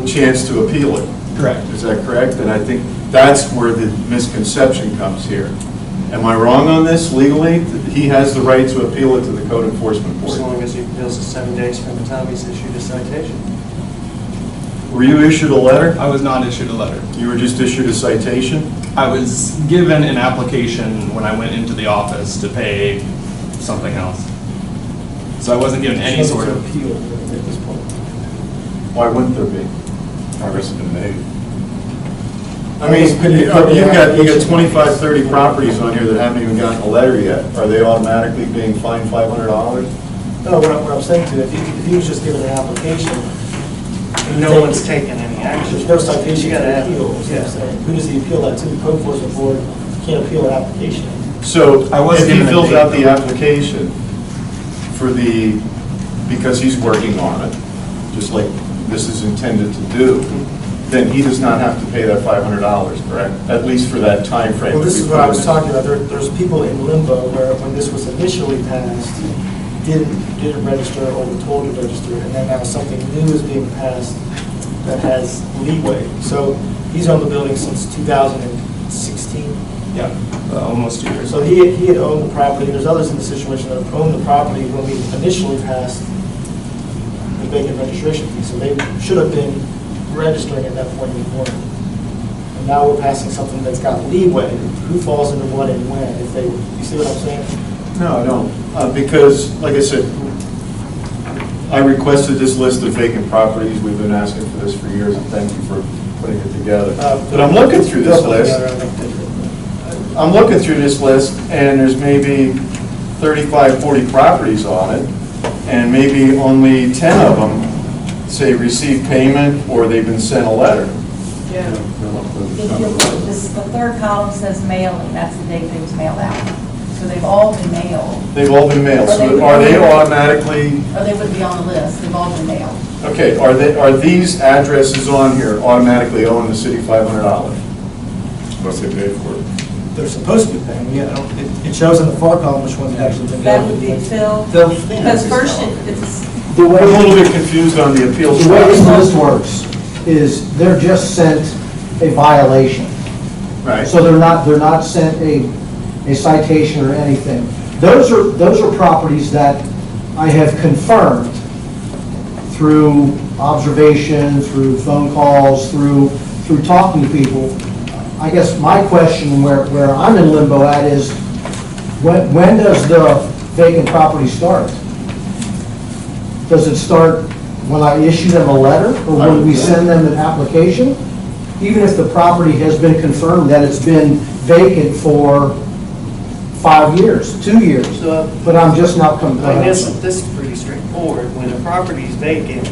chance to appeal it. Correct. Is that correct? And I think that's where the misconception comes here. Am I wrong on this legally? He has the right to appeal it to the code enforcement board. As long as he appeals to 7 days from the time he's issued a citation. Were you issued a letter? I was not issued a letter. You were just issued a citation? I was given an application when I went into the office to pay something else. So I wasn't given any sort of appeal at this point. Why wouldn't there be? Progress has been made. I mean, you've got 25, 30 properties on here that haven't even gotten a letter yet. Are they automatically being fined $500? No, what I'm saying to you, if he was just given an application, No one's taken any action. there's no citation You gotta to have- appeal. is what I'm saying. Who does he appeal that to? The code enforcement board can't appeal an application. So I was if he given a fills date, out the though. application for because he's working on it, just like this is intended to do, then he does not have to pay that $500, correct? At least for that time frame. Well, this that is we what I put was in. talking about. There's people in limbo where when this was initially passed, didn't register or were told to register, and then now something new is being passed that has leeway. So he's owned the building since 2016. Yeah, almost 2 years. So he had owned the property. There's others in the situation that have owned the property when we initially passed the vacant registration fee. So they should have been registering at that point in the morning. And now we're passing something that's got leeway. Who falls into what and when? If they, you see what I'm saying? No, I don't. Because, like I said, I requested this list of vacant properties. We've been asking for this for years, and thank you for putting it together. But I'm looking through this list. I'm looking through this list, and there's maybe 35, 40 properties on it, and maybe only 10 of them say receive payment or they've been sent a letter. Yeah. The third column says mailing, that's the date they was mailed out. So they've all been mailed, They've all been mailed. So are they automatically, or they would be on the list, they've all been mailed. okay, are these addresses on here automatically owing the city $500? What's they paid for it? They're supposed to be paying. Yeah, it shows in the far column which ones have actually been. That would be Phil, Phil. because first it's, I'm a little bit confused on the appeals The way this process. list works is they're just sent a violation. Right. So they're not sent a citation or anything. Those are properties that I have confirmed through observation, through phone calls, through talking to people. I guess my question where I'm in limbo at is, when does the vacant property start? Does it start when I issue them a letter, or when we send them an application? Even if the property has been confirmed that it's been vacant for 5 years, 2 years, but I'm just not coming. I guess this is pretty straightforward. When a property is vacant,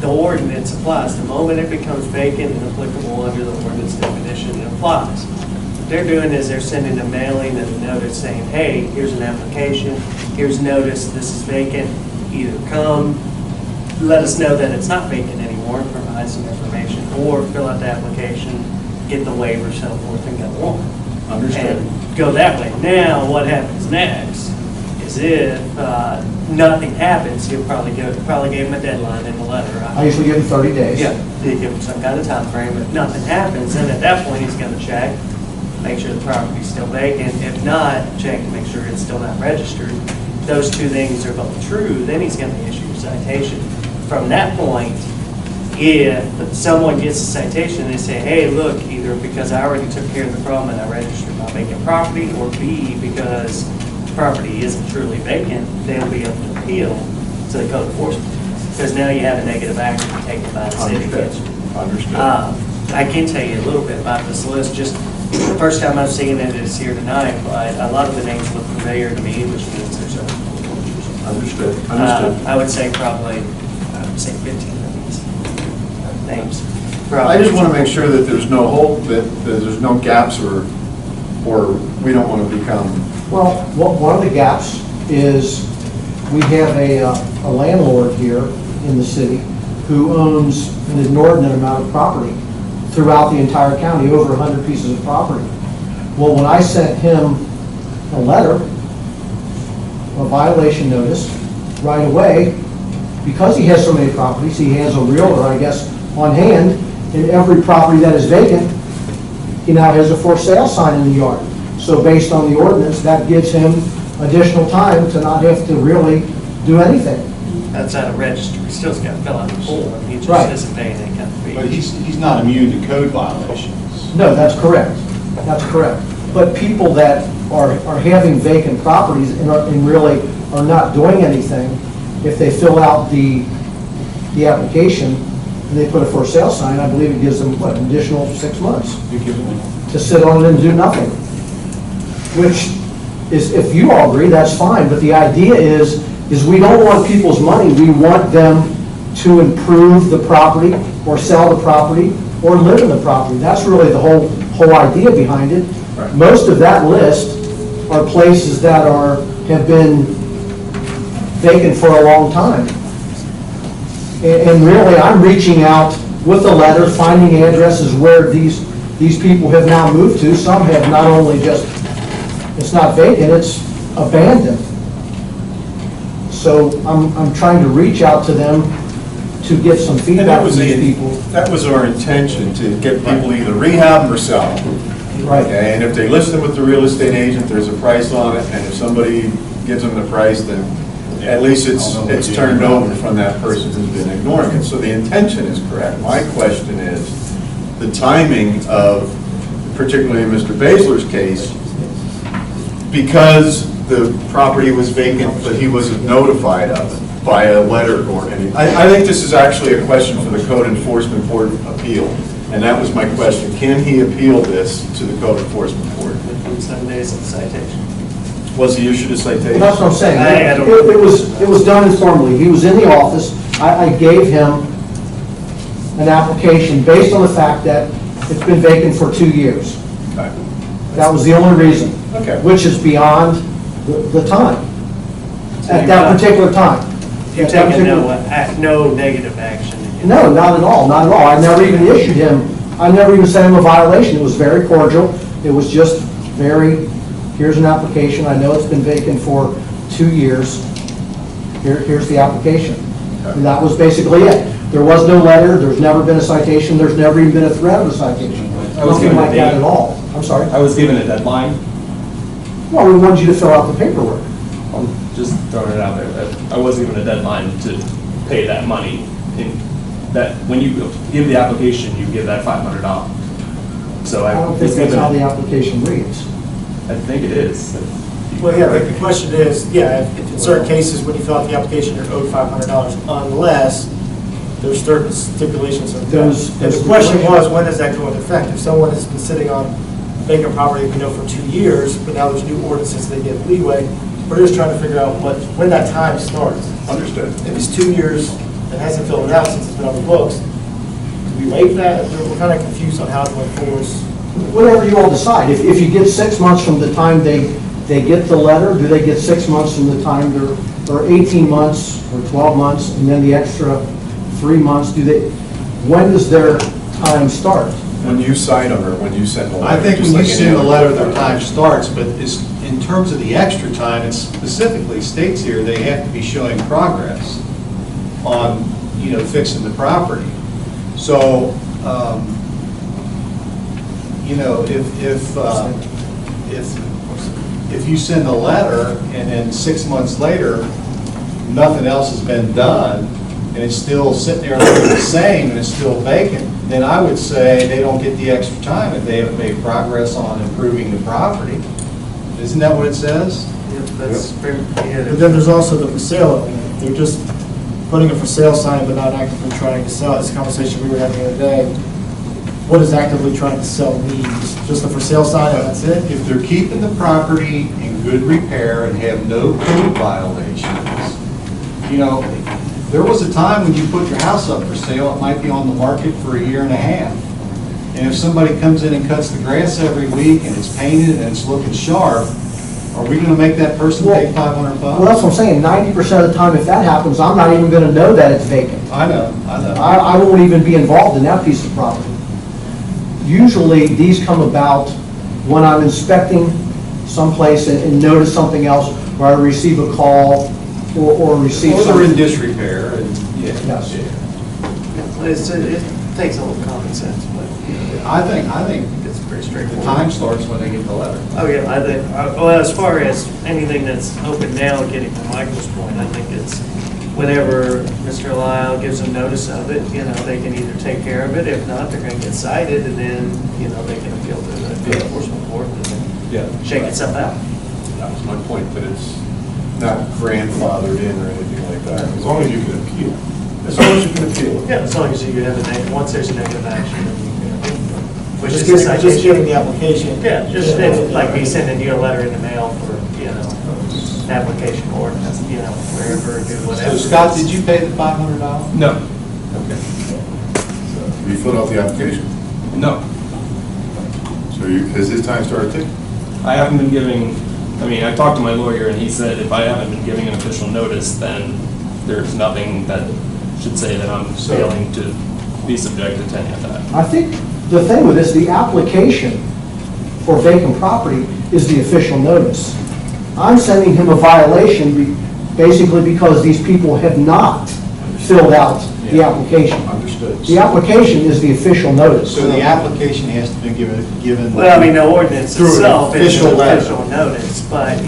the ordinance applies. The moment it becomes vacant and applicable under the ordinance definition, it applies. What they're doing is they're sending a mailing and a notice saying, hey, here's an application, here's notice, this is vacant, either come, let us know that it's not vacant anymore, provide some information, or fill out the application, get the waiver, so forth, and go on. Understood. And go that way. Now, what happens next is if nothing happens, you'll probably give him a deadline in the letter. I usually give them 30 days. Yeah, you give him some kind of time frame. If nothing happens, then at that point, he's going to check, make sure the property's still vacant. If not, check to make sure it's still not registered. If those two things are both true, then he's going to issue a citation. From that point, if someone gets a citation and they say, hey, look, either because I already took care of the problem and I registered my vacant property, or B, because the property isn't truly vacant, they'll be able to appeal to the code enforcement. Because now you have a negative action taken by the city against you. Understood. I can tell you a little bit about this list. Just the first time I've seen it is here tonight, but a lot of the names look familiar to me, which means there's a Understood. I would say probably, 15 of these names. I just want to make sure that there's no hole, that there's no gaps, or we don't want to become. Well, one of the gaps is we have a landlord here in the city who owns an inordinate amount of property throughout the entire county, over 100 pieces of property. Well, when I sent him a letter, a violation notice, right away, because he has so many properties, he has a realtor, I guess, on hand, and every property that is vacant, he now has a for sale sign in the yard. So based on the ordinance, that gives him additional time to not have to really do anything. That's out of register. He still's got to fill out the form. He just Right. isn't paying any kind of fee. But he's not immune to code violations. No, that's correct. That's correct. But people that are having vacant properties and really are not doing anything, if they fill out the application and they put a for sale sign, I believe it gives them, what, an additional 6 months to sit on it and do nothing. Which is, if you all agree, that's fine, but the idea is we don't want people's money. We want them to improve the property or sell the property or live in the property. That's really the whole idea behind it. Right. Most of that list are places that have been vacant for a long time. And really, I'm reaching out with a letter, finding addresses where these people have now moved to. Some have not only just, it's not vacant, it's abandoned. So I'm trying to reach out to them to get some And feedback from these people. that was our intention, to get people either rehab or sell. Right. Okay, and if they list them with the real estate agent, there's a price on it, and if somebody gives them the price, then at least it's turned over from that person who's been ignoring it. So the intention is correct. My question is, the timing of, particularly in Mr. Baszler's case, because the property was vacant, but he wasn't notified of it by a letter or anything. I think this is actually a question for the Code Enforcement Board appeal, and that was my question. Can he appeal this to the Code Enforcement Board? Within 7 days of the citation. Was he issued a citation? That's what I'm saying. I don't- It was done informally. He was in the office. I gave him an application based on the fact that it's been vacant for 2 years. Okay. That was the only reason. Okay. Which is beyond the time, at that particular time. You've At that taken particular- no negative action. No, not at all, not at all. I never even issued him, I never even sent him a violation. It was very cordial. It was just very, here's an application. I know it's been vacant for 2 years. Here's the application. And that was basically it. There was no letter, there's never been a citation, there's never even been a threat of a citation. nothing like that at all. I'm sorry? I was given a deadline. Well, we wanted you to fill out the paperwork. I'm just throwing it out there that I was given a deadline to pay that money. In that when you give the application, you give that $500. So I don't think that's how the application reads. I think it is. Well, yeah, the question is, yeah, if in certain cases, when you fill out the application, you're owed $500 unless there's certain stipulations of that. And the question was, when does that go into effect? If someone has been sitting on vacant property, we know, for 2 years, but now there's new ordinances, they get leeway. We're just trying to figure out when that time starts. Understood. If it's 2 years and hasn't filled it out since it's been on the books, do we waive that? We're kind of confused on how to enforce. Whatever you all decide. If you get 6 months from the time they get the letter, do they get 6 months from the time or 18 months or 12 months, and then the extra 3 months, when does their time start? When you sign them or when you send the letter? I think just when like you any send the other letter, paper. their time starts, but in terms of the extra time, it specifically states here they have to be showing progress on, fixing the property. So, if you send a letter and then 6 months later, nothing else has been done, and it's still sitting there looking the same and it's still vacant, then I would say they don't get the extra time if they haven't made progress on improving the property. Isn't that what it says? That's very, yeah. But then there's also the for sale element. They're just putting a for sale sign but not actively trying to sell. It's a conversation we were having the other day. What does actively trying to sell mean? Just a for sale sign and that's it? If they're keeping the property in good repair and have no code violations, there was a time when you put your house up for sale, it might be on the market for 1.5 years. And if somebody comes in and cuts the grass every week and it's painted and it's looking sharp, are we going to make that person pay $500? Well, that's what I'm saying. 90% of the time, if that happens, I'm not even going to know that it's vacant. I know. I won't even be involved in that piece of property. Usually, these come about when I'm inspecting someplace and notice something else, or I receive a call or receive Or they're something. in disrepair. And, Yes. It takes a little common sense, but. I think It's pretty the straightforward. time starts when they get the letter. Oh, yeah, I think, well, as far as anything that's open now, getting to Michael's point, I think it's whenever Mr. Lyle gives them notice of it, they can either take care of it. If not, they're going to get cited, and then, they can appeal to the enforcement court and then shake itself out. That was my point, that it's not grandfathered in or anything like that, as long as you can appeal. As long as you can appeal. Yeah, as long as you have once there's a negative action, then you can appeal. Which is a Just citation. getting the application. Yeah, just like me sending you a letter in the mail for, an application or, wherever, do whatever. So Scott, did you pay the $500? No. Okay. Have you filled out the application? No. So has his time started ticking? I haven't been giving, I talked to my lawyer and he said if I haven't been giving an official notice, then there's nothing that should say that I'm failing to be subjected to any of that. I think the thing with this, the application for vacant property is the official notice. I'm sending him a violation basically because these people have not filled out the application. Understood. The application is the official notice. So the application has to be given. Well, the ordinance through an itself is official an letter. official notice, but,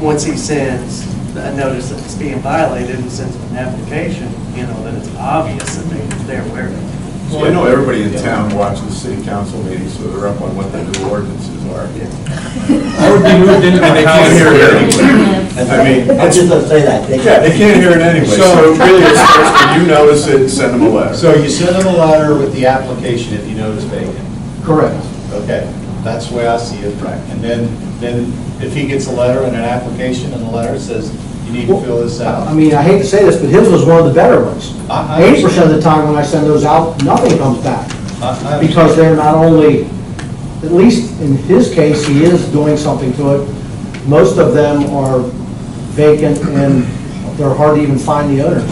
once he sends a notice that it's being violated and sends an application, then it's obvious that they're aware of it. Well, I know everybody in town watches city council meetings, so they're up on what the new ordinances are. I would be moved into And my they house. can't hear it anyway. I was just going to say that. Yeah, they can't hear it anyway. So really, it's just when you notice it, send them a letter. So you send them a letter with the application if you notice vacant. Correct. Okay, that's the way I see it. And then if he gets a letter and an application and the letter says, you need to fill this out. I hate to say this, but his was one of the better ones. I 80% of the time when I send those out, nothing comes back. Because they're not only, at least in his case, he is doing something to it. Most of them are vacant and they're hard to even find the owners.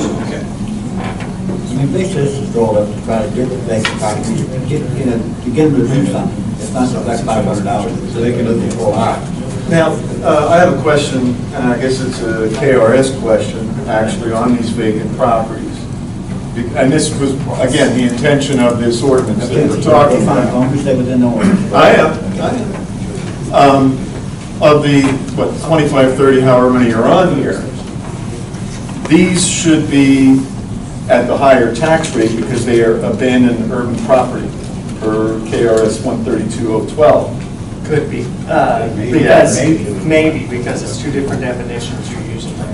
Basically, this is brought up to try to get the vacant property, to get them to do something. It's not like $500, so they can live there for a while. Now, I have a question, and I guess it's a KRS question, actually, on these vacant properties. And this was, again, the intention of this ordinance that we're talking Fine, as about. long as they within the ordinance. I am. Of the, 25, 30, however many are on here, these should be at the higher tax rate because they are abandoned urban property per KRS 132.012. Could be, because, maybe, because it's two different definitions you're using there.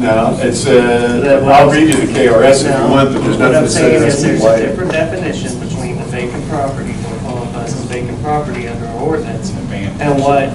No, it's, I'll read you the KRS if you want, but there's What nothing I'm that saying is says there's that's a different definition between the vacant property, what qualifies as vacant property under our ordinance, and what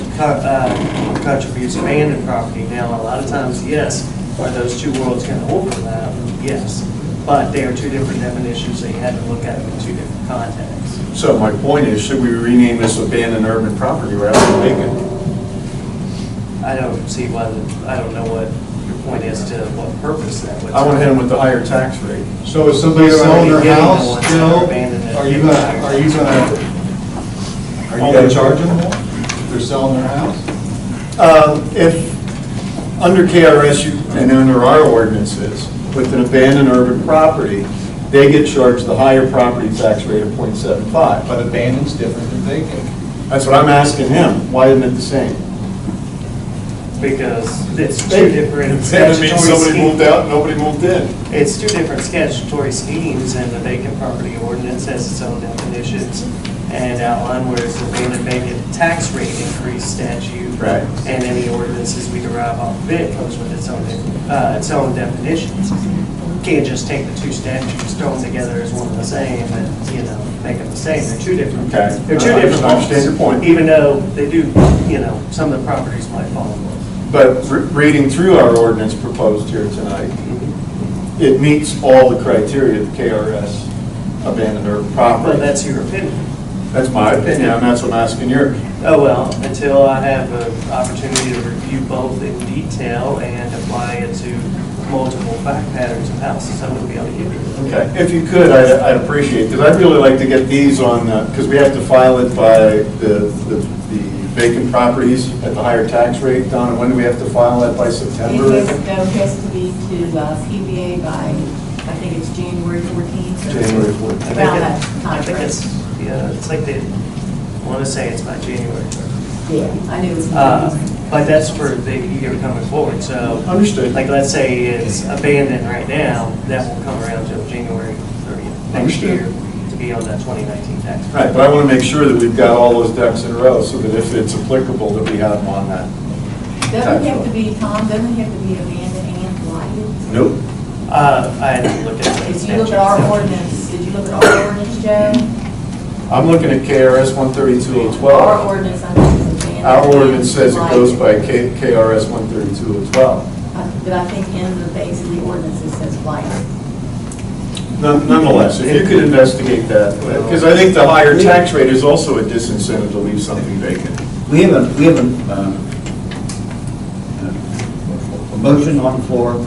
contributes abandoned property. Now, a lot of times, yes, are those two worlds going to overlap? Yes, but they are two different definitions, so you had to look at them in two different contexts. So my point is, should we rename this abandoned urban property rather than vacant? I don't see why, I don't know what your point is to what purpose that would. I want to hit them with the higher tax rate. So if somebody's We're selling already their getting the house, ones that are Joe, abandoned at are you gonna- gonna charge them more if they're selling their house? If, under KRS and under our ordinances, with an abandoned urban property, they get charged the higher property tax rate of 0.75. But abandoned's different than vacant. That's what I'm asking him. Why isn't it the same? Because it's two different That statutory means somebody moved schemes. out and nobody moved in. It's two different statutory schemes, and the vacant property ordinance has its own definitions and outline where it's abandoned vacant tax rate increase statute. Right. And any ordinances we derive off of it comes with its own definitions. Can't just take the two statutes, throw them together as one and the same, and, you know, make them the same. They're two different. Okay. They're two I different understand your laws, point. even though they do, you know, some of the properties might fall in love. But reading through our ordinance proposed here tonight, it meets all the criteria of KRS abandoned urban Well, property. that's your opinion. That's my opinion, and that's what I'm asking yours. Oh, well, until I have an opportunity to review both in detail and apply it to multiple fact patterns of houses, I wouldn't be able to give you. Okay, if you could, I'd appreciate, because I'd really like to get these on, because we have to file it by the vacant properties at the higher tax rate. Donna, when do we have to file that, by September? It has to be to PBA by, I think it's January 14th. January 14th. Around that I time think frame. it's, yeah, it's like they, I want to say it's by January 3rd. Yeah, I knew it was. But that's for the year coming forward, so. Understood. Like, let's say it's abandoned right now, that won't come around until January 30th next Understood. year to be on that 2019 tax. Right, but I want to make sure that we've got all those ducks in a row, so that if it's applicable, that we have them on that. Doesn't it have to be, Tom, doesn't it have to be abandoned and blighted? Nope. I had to look at the If you look at our ordinance, did you look at our ordinance, Joe? I'm looking at KRS 132.012. Our ordinance, I think, is abandoned. Our ordinance says it and goes blighted. by KRS 132.012. But I think in the base of the ordinance, it says blighted. Nonetheless, if you could investigate that, because I think the higher tax rate is also a disincentive to leave something vacant. We have a motion on the floor, a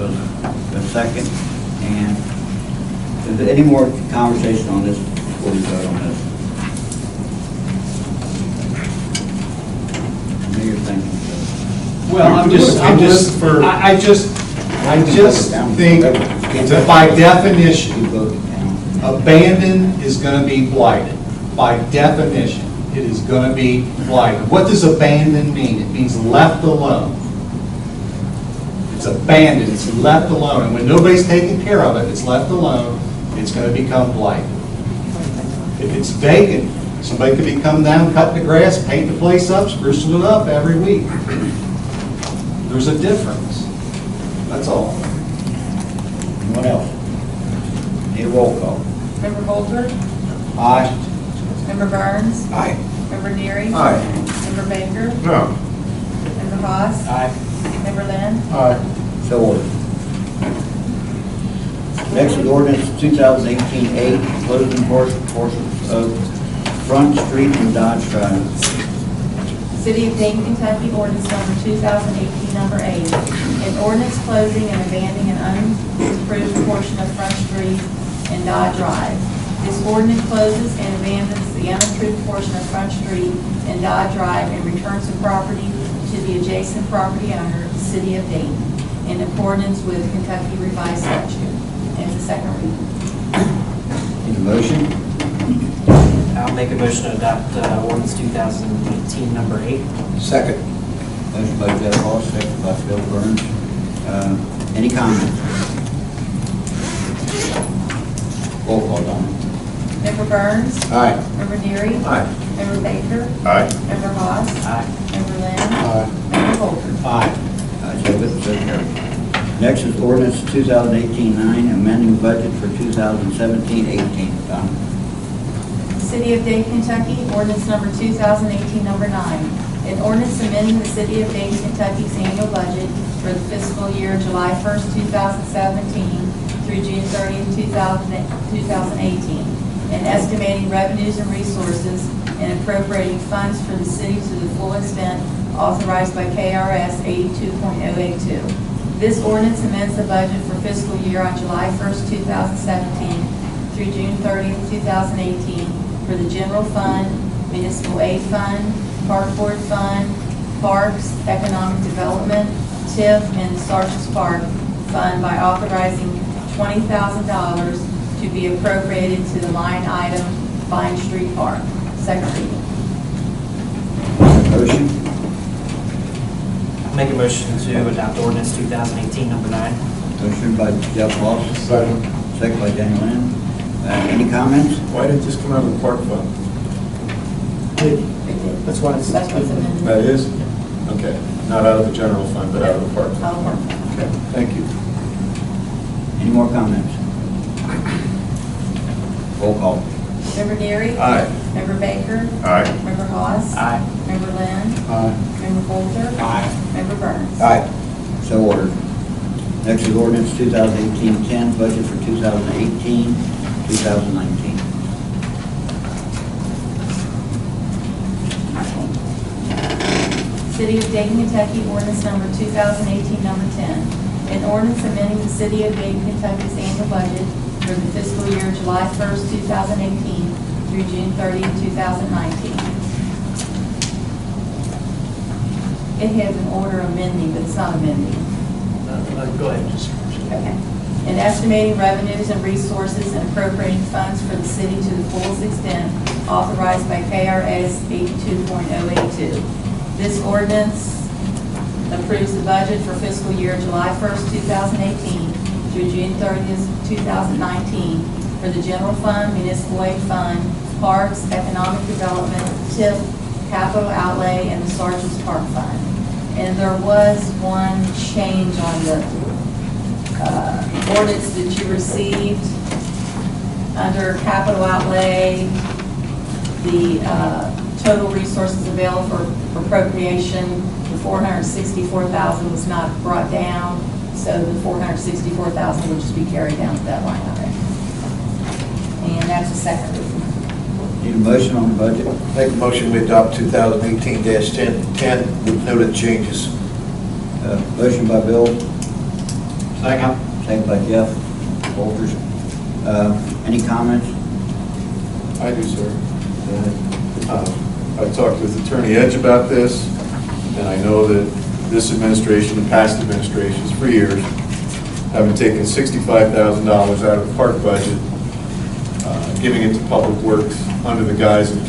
second, and is there any more conversation on this before we vote on this? I know you're thinking. Well, I just think that by definition, abandoned is going to be blighted. By definition, it is going to be blighted. What does abandoned mean? It means left alone. It's abandoned, it's left alone. And when nobody's taking care of it, it's left alone, it's going to become blighted. If it's vacant, somebody could be coming down, cutting the grass, painting the place up, sprucing it up every week. There's a difference. That's all. Anyone else? Need a roll call? Member Holder? Aye. Member Burns? Aye. Member Neary? Aye. Member Baker? No. Member Haas? Aye. Member Lynn? Aye. So ordered. Next is ordinance 2018-8, closing portions of Front Street and Dodge Drive. City of Dayton, Kentucky, ordinance number 2018, number 8. An ordinance closing and abandoning an unimproved portion of Front Street and Dodge Drive. This ordinance closes and abandons the unimproved portion of Front Street and Dodge Drive and returns the property to the adjacent property owner, the City of Dayton, in accordance with Kentucky Revised Statute. It's a second reading. Need a motion? I'll make a motion to adopt ordinance 2018, number 8. Second. Motion by Jeff Hall, second by Phil Burns. Any comments? Roll call, Donna. Member Burns? Aye. Member Neary? Aye. Member Baker? Aye. Member Haas? Aye. Member Lynn? Aye. Member Holder? Aye. Ayes have it, so carried. Next is ordinance 2018-9, amending budget for 2017-18. Donna? City of Dayton, Kentucky, ordinance number 2018, number 9. An ordinance amending the City of Dayton, Kentucky's annual budget for the fiscal year July 1st, 2017 through June 30th, 2018, and estimating revenues and resources and appropriating funds for the city to the full extent authorized by KRS 82.082. This ordinance amends the budget for fiscal year on July 1st, 2017 through June 30th, 2018 for the general fund, municipal aid fund, park board fund, parks, economic development, TIF, and Sargent's Park fund by authorizing $20,000 to be appropriated to the line item Vine Street Park. Second reading. Motion? I'll make a motion to adopt ordinance 2018, number 9. Motion by Jeff Hall, Second. second by Daniel Lynn. Any comments? Why did this come out of the park fund? That's why it's. That's what's amended. That is? Okay, not out of the general fund, but out of the park fund. I'll work. Okay, thank you. Any more comments? Roll call. Member Neary? Aye. Member Baker? Aye. Member Haas? Aye. Member Lynn? Aye. Member Holder? Aye. Member Burns? Aye. So ordered. Next is ordinance 2018-10, budget for 2018-2019. City of Dayton, Kentucky, ordinance number 2018, number 10. An ordinance amending the City of Dayton, Kentucky's annual budget for the fiscal year July 1st, 2018 through June 30th, 2019. It has an order amending, but it's not amending. Go ahead, just. Okay. In estimating revenues and resources and appropriating funds for the city to the fullest extent authorized by KRS 82.082. This ordinance approves the budget for fiscal year July 1st, 2018 through June 30th, 2019 for the general fund, municipal aid fund, parks, economic development, TIF, capital outlay, and the Sargent's Park Fund. And there was one change on the ordinance that you received under capital outlay. The total resources available for appropriation, the $464,000 was not brought down, so the $464,000 will just be carried down to that line item. And that's the second reading. Need a motion on the budget? Make a motion we adopt 2018-10 with noted changes. Motion by Bill, Second. second by Jeff Walters. Any comments? I do, sir. I've talked with Attorney Edge about this, and I know that this administration and past administrations for years have been taking $65,000 out of the park budget, giving it to Public Works under the guise of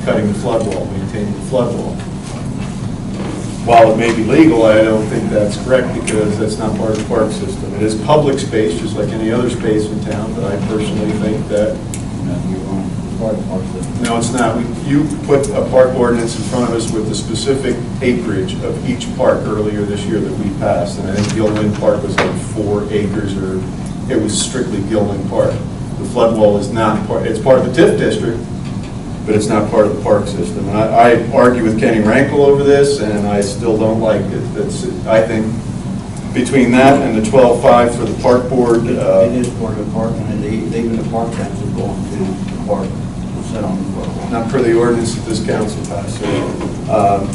cutting the flood wall, maintaining the flood wall. While it may be legal, I don't think that's correct because that's not part of the park system. It is public space, just like any other space in town, but I personally think that no, it's not. You put a park ordinance in front of us with the specific acreage of each park earlier this year that we passed, and I think Gilman Park was like 4 acres, or it was strictly Gilman Park. The flood wall is not part, it's part of the TIF district, but it's not part of the park system. And I argue with Kenny Rankle over this, and I still don't like it. I think between that and the 12.5 for the park board. It is part of the park, and even the park fence is going to the park. Set on the floor. Not per the ordinance that this council passed. So,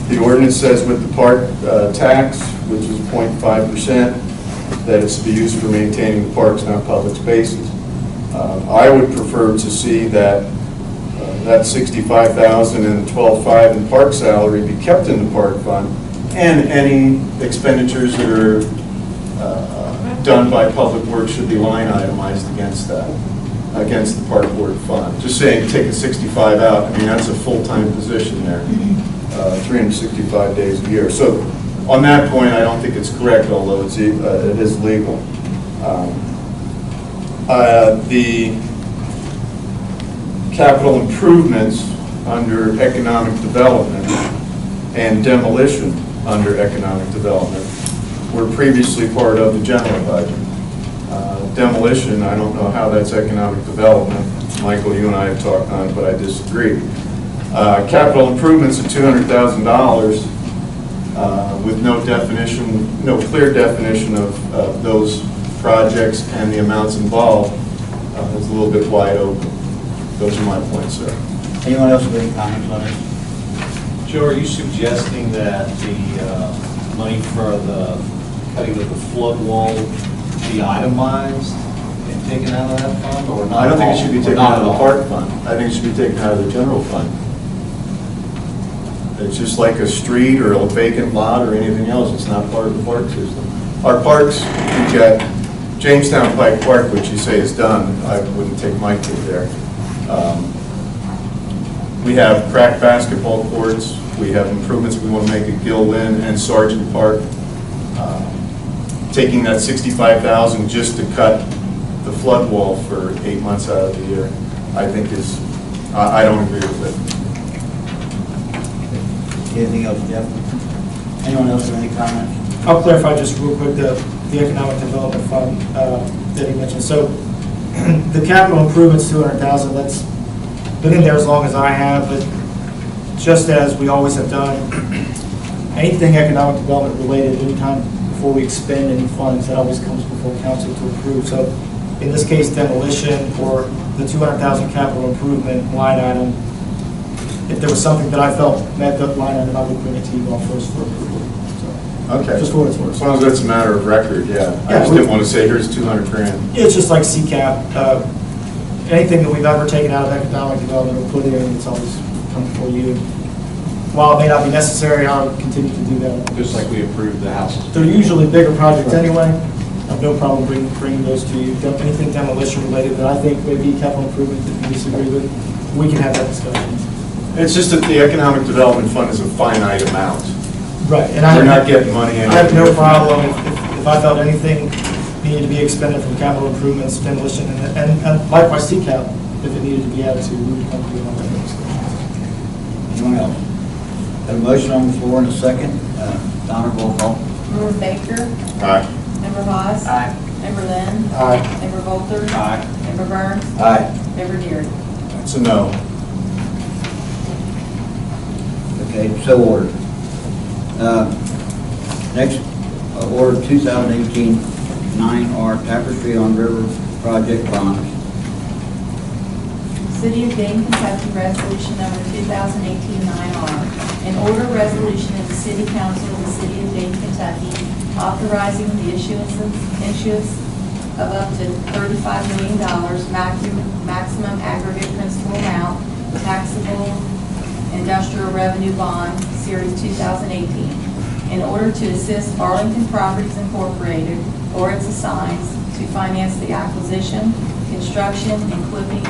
the ordinance says with the park tax, which is 0.5%, that it's to be used for maintaining the parks, not public spaces. I would prefer to see that that $65,000 and the $12.5 in park salary be kept in the park fund, and any expenditures that are done by Public Works should be line itemized against that, against the park board fund. Just saying, take a 65 out, I mean, that's a full-time position there, 365 days a year. So on that point, I don't think it's correct, although it is legal. The capital improvements under economic development and demolition under economic development were previously part of the general budget. Demolition, I don't know how that's economic development. Michael, you and I have talked on it, but I disagree. Capital improvements of $200,000 with no definition, no clear definition of those projects and the amounts involved is a little bit wide open. Those are my points, sir. Anyone else with any comments on this? Joe, are you suggesting that the money for the cutting of the flood wall be itemized and taken out of that fund, or not? I don't think it should be taken out of the park fund. I think it should be taken out of the general fund. It's just like a street or a vacant lot or anything else. It's not part of the park system. Our parks, we've got Jamestown Pike Park, which you say is done. I wouldn't take my kid there. We have cracked basketball courts. We have improvements we want to make at Gilwin and Sargent Park. Taking that $65,000 just to cut the flood wall for 8 months out of the year, I think is, I don't agree with it. Anything else, Jeff? Anyone else with any comments? I'll clarify just real quick the economic development fund that he mentioned. So the capital improvements, $200,000, that's been in there as long as I have, but just as we always have done, anything economic development related, anytime before we expend any funds, that always comes before council to approve. So in this case, demolition or the $200,000 capital improvement line item, if there was something that I felt met that line item, I would bring it to you all first for approval. So, Okay. just for what it's worth. As long as that's a matter of record, yeah. I just didn't want to say, here's 200 grand. It's just like CCAP. Anything that we've ever taken out of economic development or put in, it's always come before you. While it may not be necessary, I'll continue to do that. Just like we approved the houses. They're usually bigger projects anyway. I have no problem bringing those to you. Anything demolition related that I think may be capital improvement that you disagree with, we can have that discussion. It's just that the economic development fund is a finite amount. Right. And we're not getting money in. I have no problem if I felt anything needed to be expended from capital improvements, demolition, and likewise CCAP, if it needed to be added to, we would come to you on that discussion. Anyone else? Got a motion on the floor in a second. Donna, roll call. Member Baker? Aye. Member Haas? Aye. Member Lynn? Aye. Member Volter? Aye. Member Burns? Aye. Member Deary? That's a no. Okay, so ordered. Next, order 2018-9R Tapestry on River Project bonds. City of Dayton, Kentucky, resolution number 2018-9R. An order resolution of the City Council of the City of Dayton, Kentucky, authorizing the issuance of up to $35 million maximum aggregate principal amount taxable industrial revenue bond series 2018 in order to assist Arlington Properties Incorporated or its assigns to finance the acquisition, construction, and equipping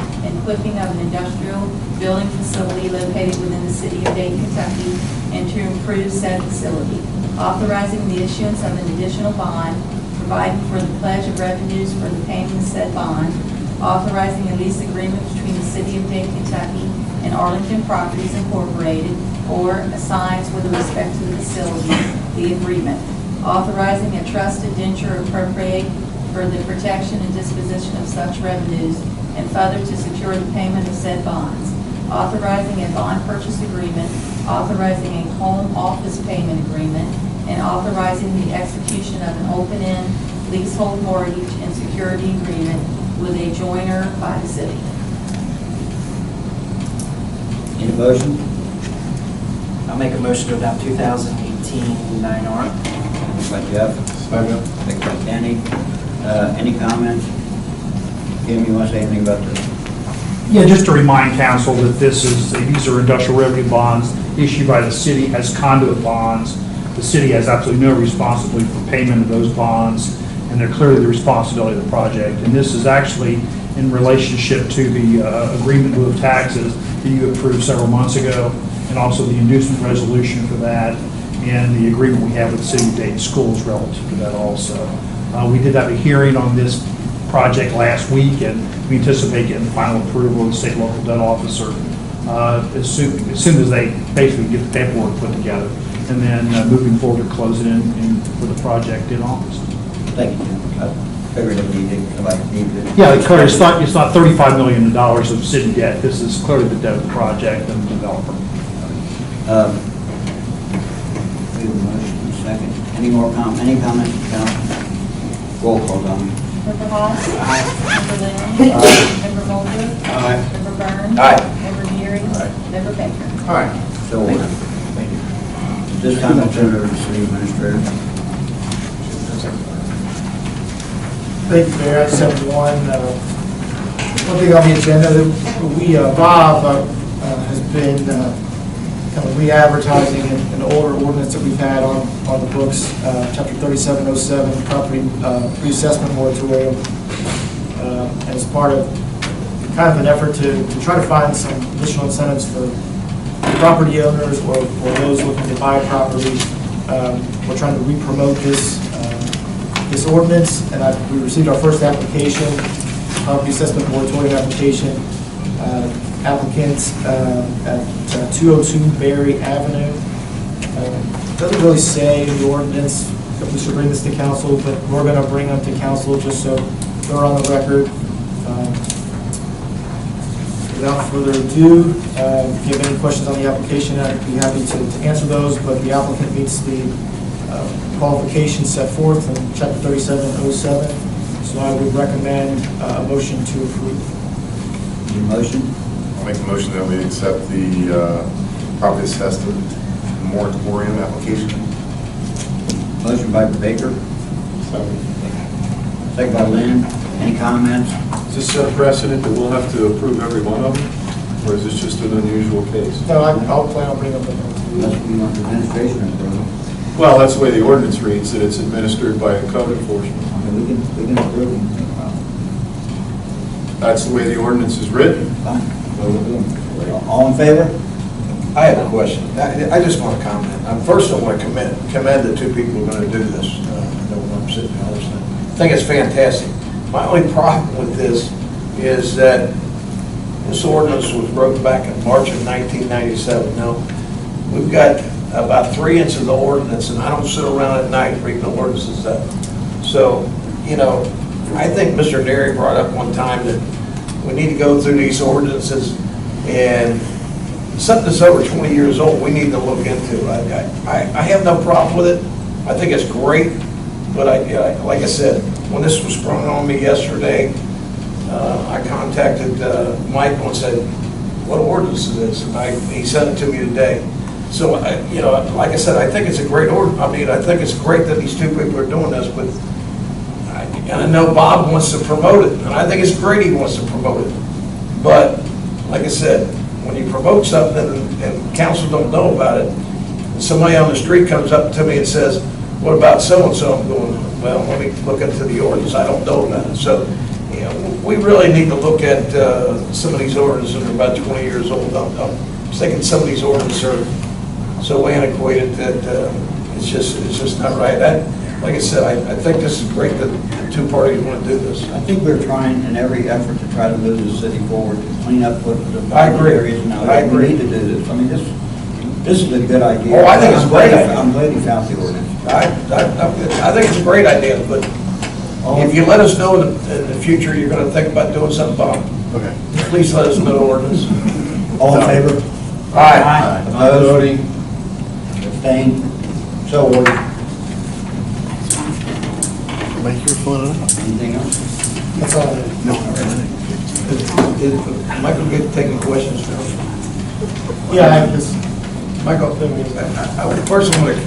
of an industrial building facility located within the City of Dayton, Kentucky, and to improve said facility. Authorizing the issuance of an additional bond, providing for the pledge of revenues for the payment of said bond, authorizing a lease agreement between the City of Dayton, Kentucky, and Arlington Properties Incorporated, or assigns with respect to the facility, the agreement. Authorizing a trust indenture appropriate for the protection and disposition of such revenues, and further to secure the payment of said bonds. Authorizing a bond purchase agreement, authorizing a home office payment agreement, and authorizing the execution of an open-end leasehold mortgage and security agreement with a joiner by the city. Any motion? I'll make a motion to adopt 2018-9R. Moved by Jeff. Second by Kenny. Any comments? Kim, you want to say anything about this? Yeah, just to remind council that these are industrial revenue bonds issued by the city as conduit bonds the city has absolutely no responsibility for payment of those bonds, and they're clearly the responsibility of the project. And this is actually in relationship to the agreement in lieu of taxes that you approved several months ago, and also the inducement resolution for that, and the agreement we have with the City of Dayton Schools relative to that also. We did have a hearing on this project last week, and we anticipate getting final approval of the state local debt officer as soon as they basically get the paperwork put together, and then moving forward to close it in for the project in August. Thank you, Jim. I figured it needed, like, Yeah, clearly, it's not $35 million of city debt. This is clearly the debt of the project and the developer. We have a motion, second. Any comments from council? Roll call, Don. Member Hoss? Aye. Member Lynn? Aye. Member Moulder? Aye. Member Burns? Aye. Member Geary? Aye. Member Baker? All right. So ordered. Thank you. This time I'll turn it over to the city administrator. Thank you, Mayor. I just have one thing on the agenda. Bob has been kind of re-advertising an older ordinance that we've had on the books, Chapter 3707, property reassessment moratorium. As part of kind of an effort to try to find some additional incentives for property owners or those looking to buy property. We're trying to re-promote this ordinance, and we received our first application, property assessment moratorium application. Applicants at 202 Berry Avenue. It doesn't really say in the ordinance if we should bring this to council, but we're going to bring them to council just so they're on the record. Without further ado, if you have any questions on the application, I'd be happy to answer those, but the applicant meets the qualifications set forth in Chapter 3707, so I would recommend a motion to approve. Your motion? I'll make a motion that we accept the property assessment moratorium application. Motion by Baker. Second by Lynn. Any comments? Is this a precedent that we'll have to approve every one of them, or is this just an unusual case? No, I'll plan on bringing them. Unless we want the administration to approve them. Well, that's the way the ordinance reads, that it's administered by a code enforcement. Okay, we can approve them. That's the way the ordinance is written. Fine. Well, we'll do them. All in favor? I have a question. I just want to comment. First, I want to commend the two people who are going to do this. I know when I'm sitting there listening. I think it's fantastic. My only problem with this is that this ordinance was wrote back in March of 1997. Now, we've got about 3 inches of the ordinance, and I don't sit around at night reading the ordinances up. So, you know, I think Mr. Derry brought up one time that we need to go through these ordinances, and something that's over 20 years old, we need to look into. I have no problem with it. I think it's great, but like I said, when this was sprung on me yesterday, I contacted Michael and said, what ordinance is this? And he sent it to me today. So, you know, like I said, I think it's a great ordinance. I mean, I think it's great that these two people are doing this, but and I know Bob wants to promote it, and I think it's great he wants to promote it. But, like I said, when you promote something and council don't know about it, and somebody on the street comes up to me and says, what about so-and-so? I'm going, well, let me look into the ordinance. I don't know about it. So, you know, we really need to look at some of these ordinances that are about 20 years old. I'm thinking some of these ordinances are so antiquated that it's just not right. Like I said, I think this is great that the two parties want to do this. I think we're trying in every effort to try to move the city forward, to clean up what the I agree. areas now. I agree. We need to do this. I mean, this is a good idea. Oh, I think it's a great idea. I'm glad you found the ordinance. I think it's a great idea, but if you let us know in the future you're going to think about doing something, Bob, Okay. please let us know the ordinance. All in favor? Aye. Opposed? Abstained? So ordered. Anything else? That's all I have. Is Michael good taking questions now? Yeah, I have this. Michael, I first want to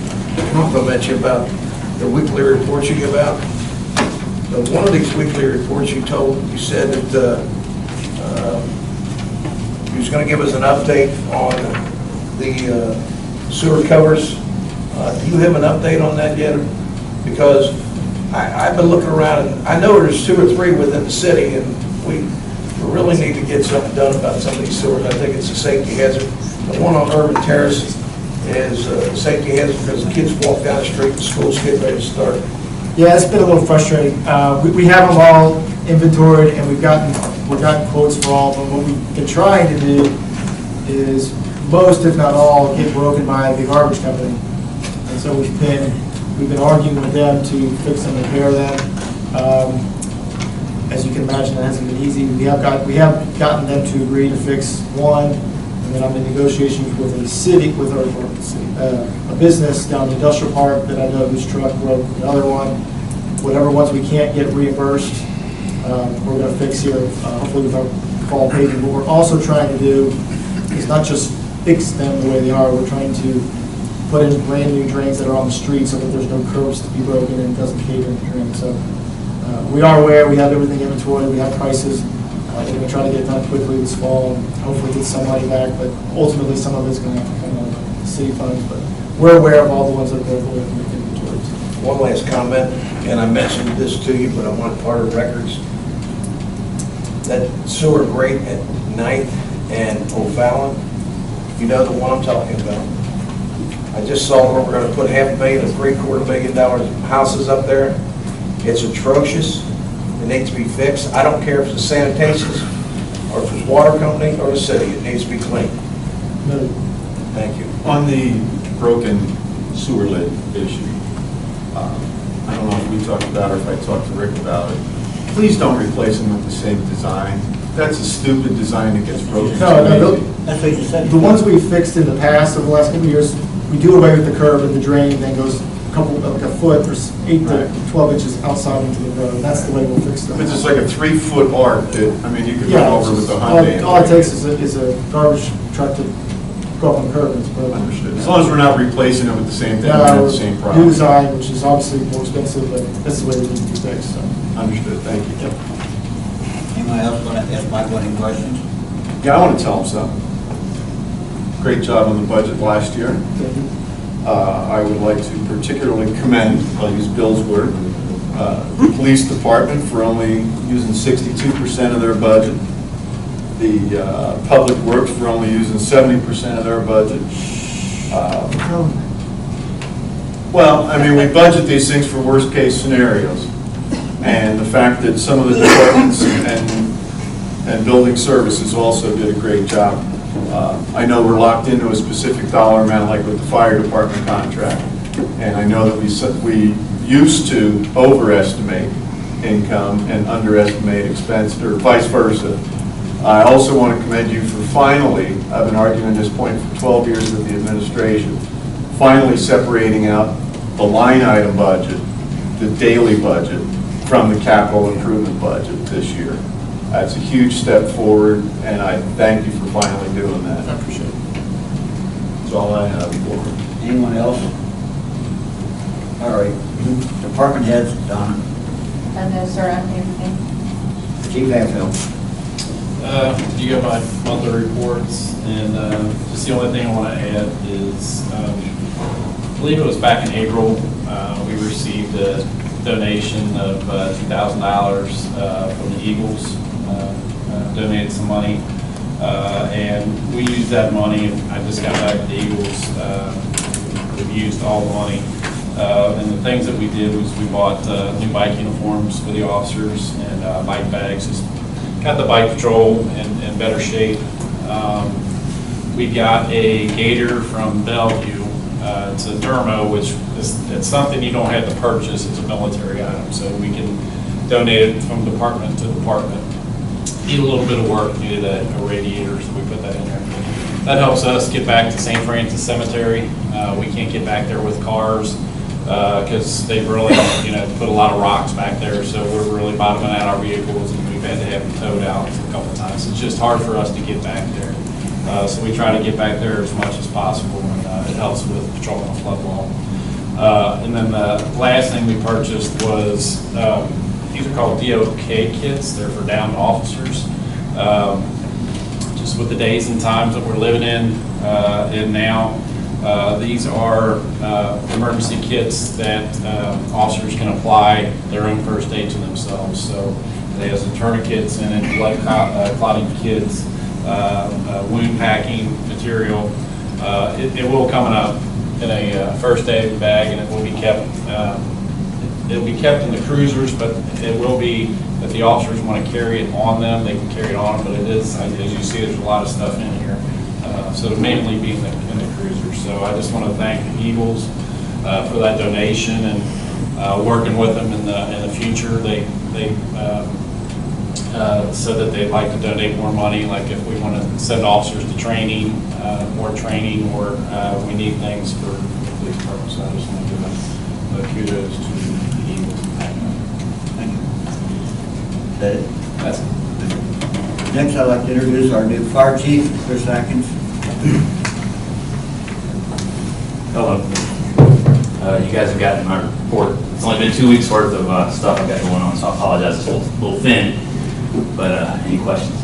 compliment you about the weekly reports you give out. One of these weekly reports you said that you was going to give us an update on the sewer covers Do you have an update on that yet? Because I've been looking around, and I know there's 2 or 3 within the city, and we really need to get something done about some of these sewers. I think it's a safety hazard. The one on Urban Terrace is a safety hazard because the kids walk down the street and school's getting ready to start. Yeah, it's been a little frustrating. We have them all inventoried, and we've gotten quotes for all of them. What we've been trying to do is most, if not all, get broken by the garbage company. And so we've been arguing with them to fix and repair them. As you can imagine, that hasn't been easy. We have gotten them to agree to fix one, and then I'm in negotiations with a city, with a business down in the industrial park that I know whose truck broke the other one. Whatever ones we can't get reimbursed, we're going to fix here, hopefully with our fall paving. What we're also trying to do is not just fix them the way they are. We're trying to put in brand new drains that are on the street so that there's no curbs to be broken and it doesn't cave in the drain. So we are aware, we have everything inventoried, we have prices. We're going to try to get it done quickly this fall and hopefully get some money back, but ultimately some of it's going to have to come out of the city funds. But we're aware of all the ones that are broken with inventories. One last comment, and I mentioned this to you, but I want part of records. That sewer grate at 9th and O'Fallon, you know the one I'm talking about. I just saw where we're going to put $500,000 to $750,000 houses up there. It's atrocious. It needs to be fixed. I don't care if it's the sanitation or if it's water company or the city. It needs to be cleaned. No. Thank you. On the broken sewer lid issue, I don't know if we talked about it or if I talked to Rick about it. Please don't replace them with the same design. That's a stupid design that gets broken. No, That's what you said. the ones we've fixed in the past, over the last couple of years, we do away with the curb and the drain, then goes like a foot or 8 to 12 inches outside into the road. That's the way we'll fix them. It's just like a 3-foot arc that, I mean, you could run over with a all Hyundai. it takes is a garbage truck to go up on the curb and it's broken. Understood. As long as we're not replacing it with the same thing, we have the same problem. New design, which is obviously more expensive, but this is the way we need to be fixed, so. Understood, thank you. Anyone else want to ask Michael any questions? Yeah, I want to tell him something. Great job on the budget last year. I would like to particularly commend, I'll use Bill's word, the police department for only using 62% of their budget. The public works for only using 70% of their budget. Well, I mean, we budget these things for worst case scenarios. And the fact that some of the departments and building services also did a great job. I know we're locked into a specific dollar amount, like with the fire department contract. And I know that we used to overestimate income and underestimate expense, or vice versa. I also want to commend you for finally, I've been arguing this point for 12 years with the administration, finally separating out the line item budget, the daily budget, from the capital improvement budget this year. That's a huge step forward, and I thank you for finally doing that. I appreciate it. That's all I have for. Anyone else? All right. Department heads, Donna. No, sir, I don't have anything. Chief Hatfield. You got my monthly reports, and just the only thing I want to add is, I believe it was back in April, we received a donation of $2,000 from the Eagles. Donated some money, and we used that money, and I just got back to the Eagles. We've used all the money, and the things that we did was we bought new bike uniforms for the officers and bike bags. Just got the bike patrol in better shape. We got a gator from Bellevue. It's a dermo, which it's something you don't have to purchase. It's a military item, so we can donate it from department to department. Need a little bit of work, needed a radiator, so we put that in there. That helps us get back to St. Francis Cemetery. We can't get back there with cars because they've really, put a lot of rocks back there, so we're really bottoming out our vehicles, and we've had to have them towed out a couple times. It's just hard for us to get back there. So we try to get back there as much as possible, and it helps with patrolling the flood wall. And then the last thing we purchased was these are called DOK kits. They're for downed officers. Just with the days and times that we're living in now, these are emergency kits that officers can apply their own first aid to themselves. So it has the tourniquets in it, blood clotting kits, wound packing material. It will come in a first aid bag, and it will be kept. It'll be kept in the cruisers, but it will be that the officers want to carry it on them, they can carry it on. But it is, as you see, there's a lot of stuff in here. So it'll mainly be in the cruiser. So I just want to thank the Eagles for that donation, and working with them in the future. They said that they'd like to donate more money, like if we want to send officers to training, more training, or we need things for the police department. So I just want to give a kudos to the Eagles. Thank you. That it? That's it. Next, I'd like to introduce our new fire chief, Chris Atkins. Hello. You guys have gotten my report. It's only been 2 weeks worth of stuff I've got going on, so I apologize. It's a little thin, but any questions?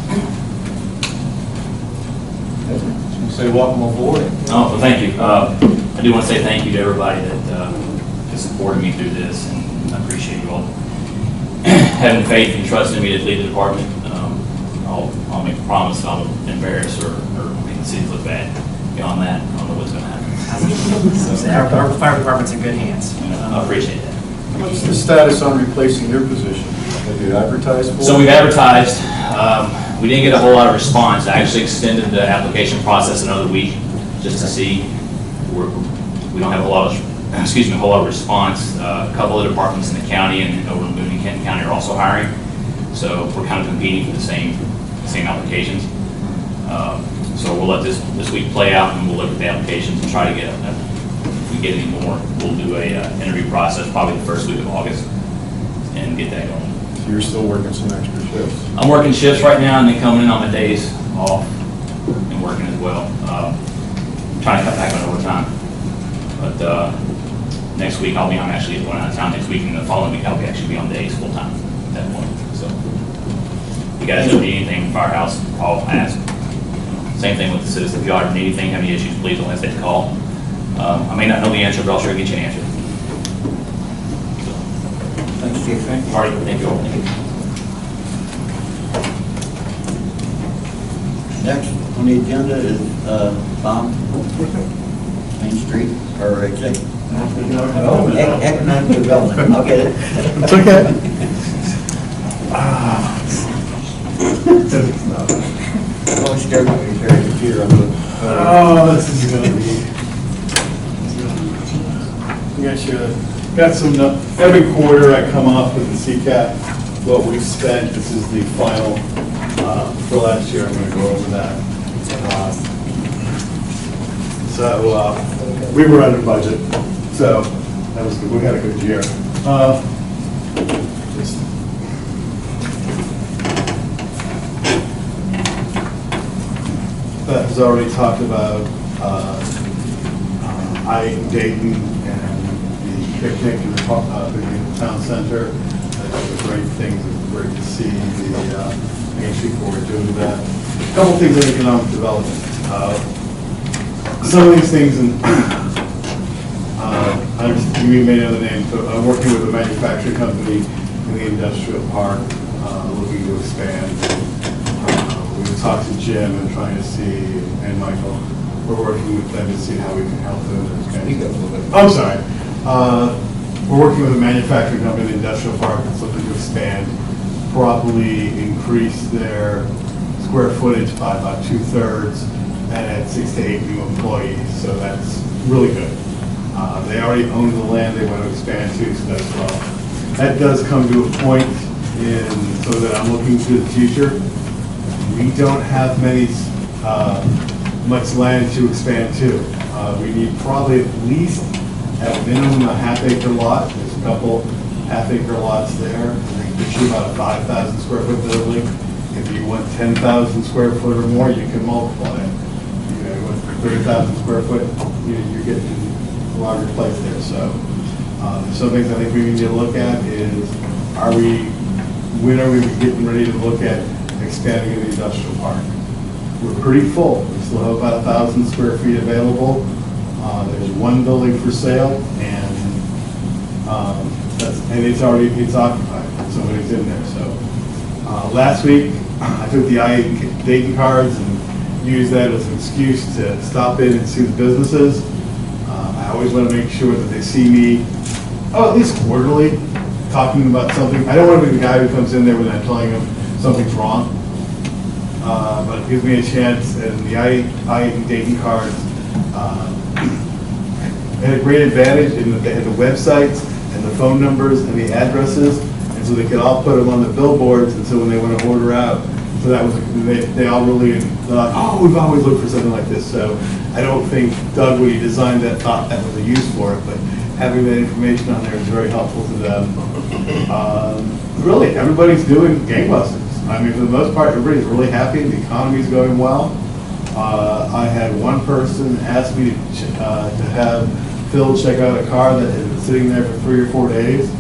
Say welcome aboard. Oh, well, thank you. I do want to say thank you to everybody that has supported me through this, and I appreciate you all having faith and trust in me to lead the department. I'll make a promise that I'll embarrass or make the city look bad. Beyond that, I don't know what's going to happen. Our fire department's in good hands. I appreciate that. What's the status on replacing your position? Have you advertised for it? So we've advertised. We didn't get a whole lot of response. I actually extended the application process another week just to see. We don't have a lot of response. A couple of departments in the county and over in Boone and Kenton County are also hiring. So we're kind of competing for the same applications. So we'll let this week play out, and we'll look at the applications and try to get, if we get any more, we'll do a interview process probably the first week of August and get that going. So you're still working some extra shifts? I'm working shifts right now, and then coming in on my days off and working as well. Trying to cut back on overtime. But next week I'm actually going out of town next week, and the following week I'll actually be on days full time at that point. So if you guys need anything, firehouse, call, ask. Same thing with the citizens. If you ever need anything, have any issues, please don't hesitate to call. I may not know the answer, but I'll sure get you an answer. Thanks, Chief. All right, thank you all. Thank you. Next on the agenda is Bob, Main Street, or economic development. I'll get it. It's okay. Oh, this is gonna be. Got some, every quarter I come up with the CCAP, what we've spent. This is the final, for last year. I'm gonna go over that. We were under budget, so that was good. We had a good year. Beth has already talked about Dayton and the picnic in the town center. That's a great thing. It's great to see the Main Street Board doing that. A couple things in economic development. Some of these things, you may know the name, so I'm working with a manufacturing company in the industrial park, looking to expand. We talked to Jim and trying to see, and Michael, we're working with them to see how we can help them expand. I'm sorry. We're working with a manufacturing company in the industrial park that's looking to expand, probably increase their square footage by about 2/3 and add 6 to 8 new employees. So that's really good. They already own the land they want to expand to, so that's well. That does come to a point so that I'm looking to the future. We don't have much land to expand to. We need probably at least, at minimum, a half-acre lot. There's a couple half-acre lots there. They get you about a 5,000 square foot building. If you want 10,000 square foot or more, you can multiply it. You want 30,000 square foot, you're getting a larger place there. So some things I think we need to look at is, when are we getting ready to look at expanding in the industrial park? We're pretty full. We still have about 1,000 square feet available. There's one building for sale, and it's occupied. Somebody's in there. So last week I took the I-8 Dayton cards and used that as an excuse to stop in and see the businesses. I always want to make sure that they see me, at least quarterly, talking about something. I don't want to be the guy who comes in there when I'm telling them something's wrong. But it gives me a chance, and the I-8 Dayton cards had a great advantage in that they had the websites and the phone numbers and the addresses, and so they could all put them on the billboards, and so when they want to order out, so that was, they all really thought, oh, we've always looked for something like this. So I don't think Doug, when he designed that, thought that was a use for it, but having that information on there is very helpful to them. Really, everybody's doing gangbusters. I mean, for the most part, everybody's really happy. The economy's going well. I had one person ask me to have Phil check out a car that had been sitting there for 3 or 4 days.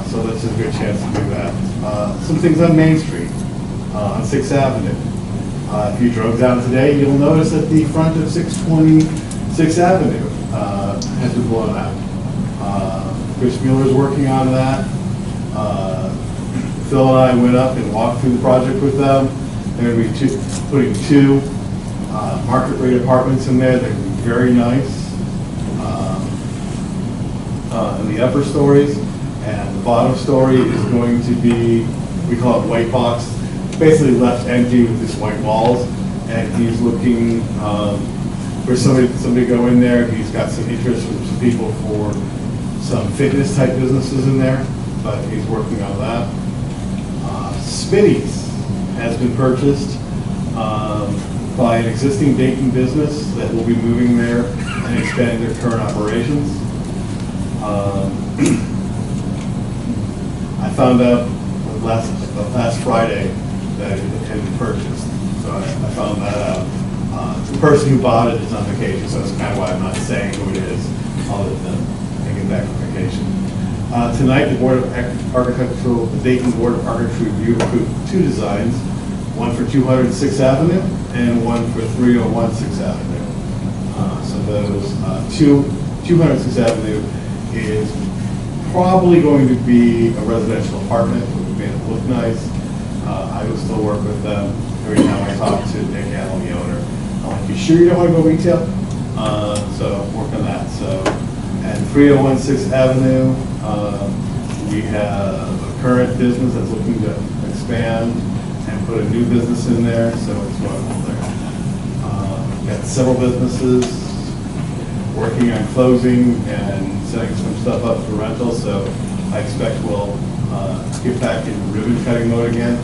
So that's a good chance to do that. Some things on Main Street, on 6th Avenue. If you drove down today, you'll notice that the front of 620 6th Avenue has been blown out. Chris Mueller's working on that. Phil and I went up and walked through the project with them. They're going to be putting 2 market rate apartments in there. They're going to be very nice in the upper stories. And the bottom story is going to be, we call it white box, basically left empty with just white walls. And he's looking for somebody to go in there. He's got some interest from some people for some fitness type businesses in there, but he's working on that. Smitty's has been purchased by an existing Dayton business that will be moving there and expanding their current operations. I found out last Friday that it had been purchased, so I found that out. The person who bought it is on vacation, so that's kind of why I'm not saying who it is, other than getting back from vacation. Tonight, the Dayton Board of Architecture Review approved 2 designs, one for 206th Avenue and one for 301 6th Avenue. So those 206th Avenue is probably going to be a residential apartment. We've made it look nice. I will still work with them. Every time I talk to Nick Allen, the owner, I'm like, you sure you don't want to go retail? So work on that. So, and 301 6th Avenue, we have a current business that's looking to expand and put a new business in there, so it's going on there. Got several businesses working on closing and setting some stuff up for rental, so I expect we'll get back in ribbon cutting mode again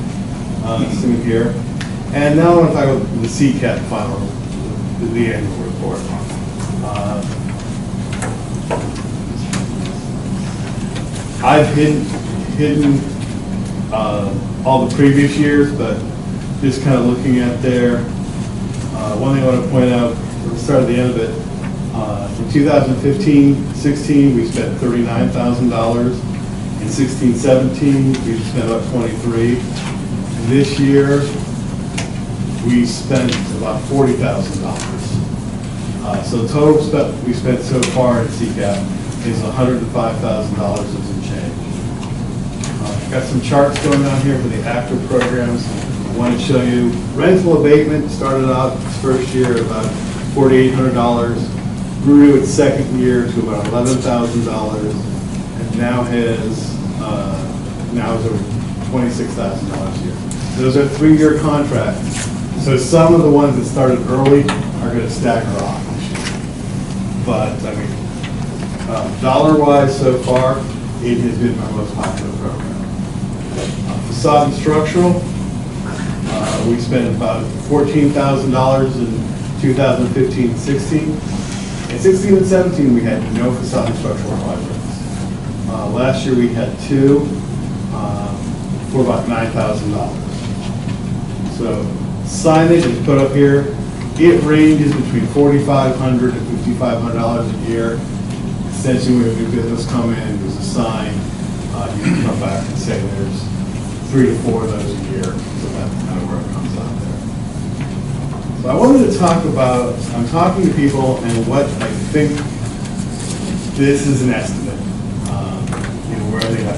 soon here. And now I want to talk about the CCAT final, the annual report. I've hidden all the previous years, but just kind of looking at there, one thing I want to point out, we'll start at the end of it. From 2015-16, we spent $39,000. In 16-17, we spent about $23,000. This year, we spent about $40,000. So the total we spent so far in CCAP is $105,000 and some change. Got some charts going on here for the active programs. I want to show you rental abatement started out its first year at about $4,800, grew to its second year to about $11,000, and now is over $26,000 a year. Those are 3-year contracts. So some of the ones that started early are going to stagger off this year. But I mean, dollar-wise so far, it has been my most popular program. Facade and structural, we spent about $14,000 in 2015-16. In 16 and 17, we had no facade and structural projects. Last year we had 2 for about $9,000. So signage is put up here. It ranges between $4,500 and $5,500 a year. Essentially, when a new business come in, there's a sign, you can come back and say there's 3 to 4 of those a year. So that's kind of where it comes out there. So I wanted to talk about, I'm talking to people and what I think, this is an estimate, where they are.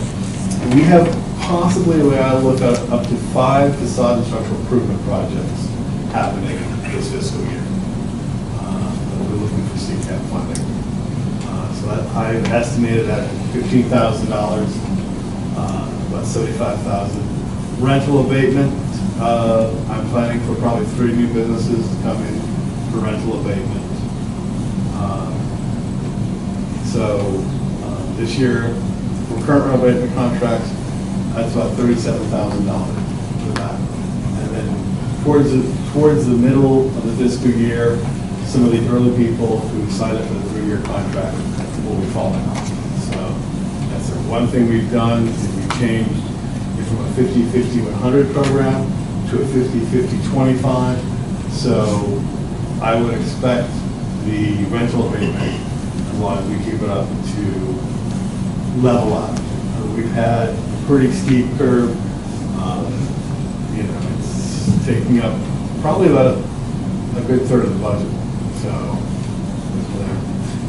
We have possibly, the way I look at, up to 5 facade and structural improvement projects happening this fiscal year. We're looking for CCAP funding. So that I've estimated at $15,000, about $75,000. Rental abatement, I'm planning for probably 3 new businesses to come in for rental abatement. This year, for current rental abatement contracts, that's about $37,000 for that. And then towards the middle of the fiscal year, some of the early people who signed up for the 3-year contract will be falling off. So that's one thing we've done is we've changed it from a 50-50-100 program to a 50-50-25. So I would expect the rental abatement, as long as we keep it up, to level out. We've had a pretty steep curve. It's taking up probably about a good third of the budget. So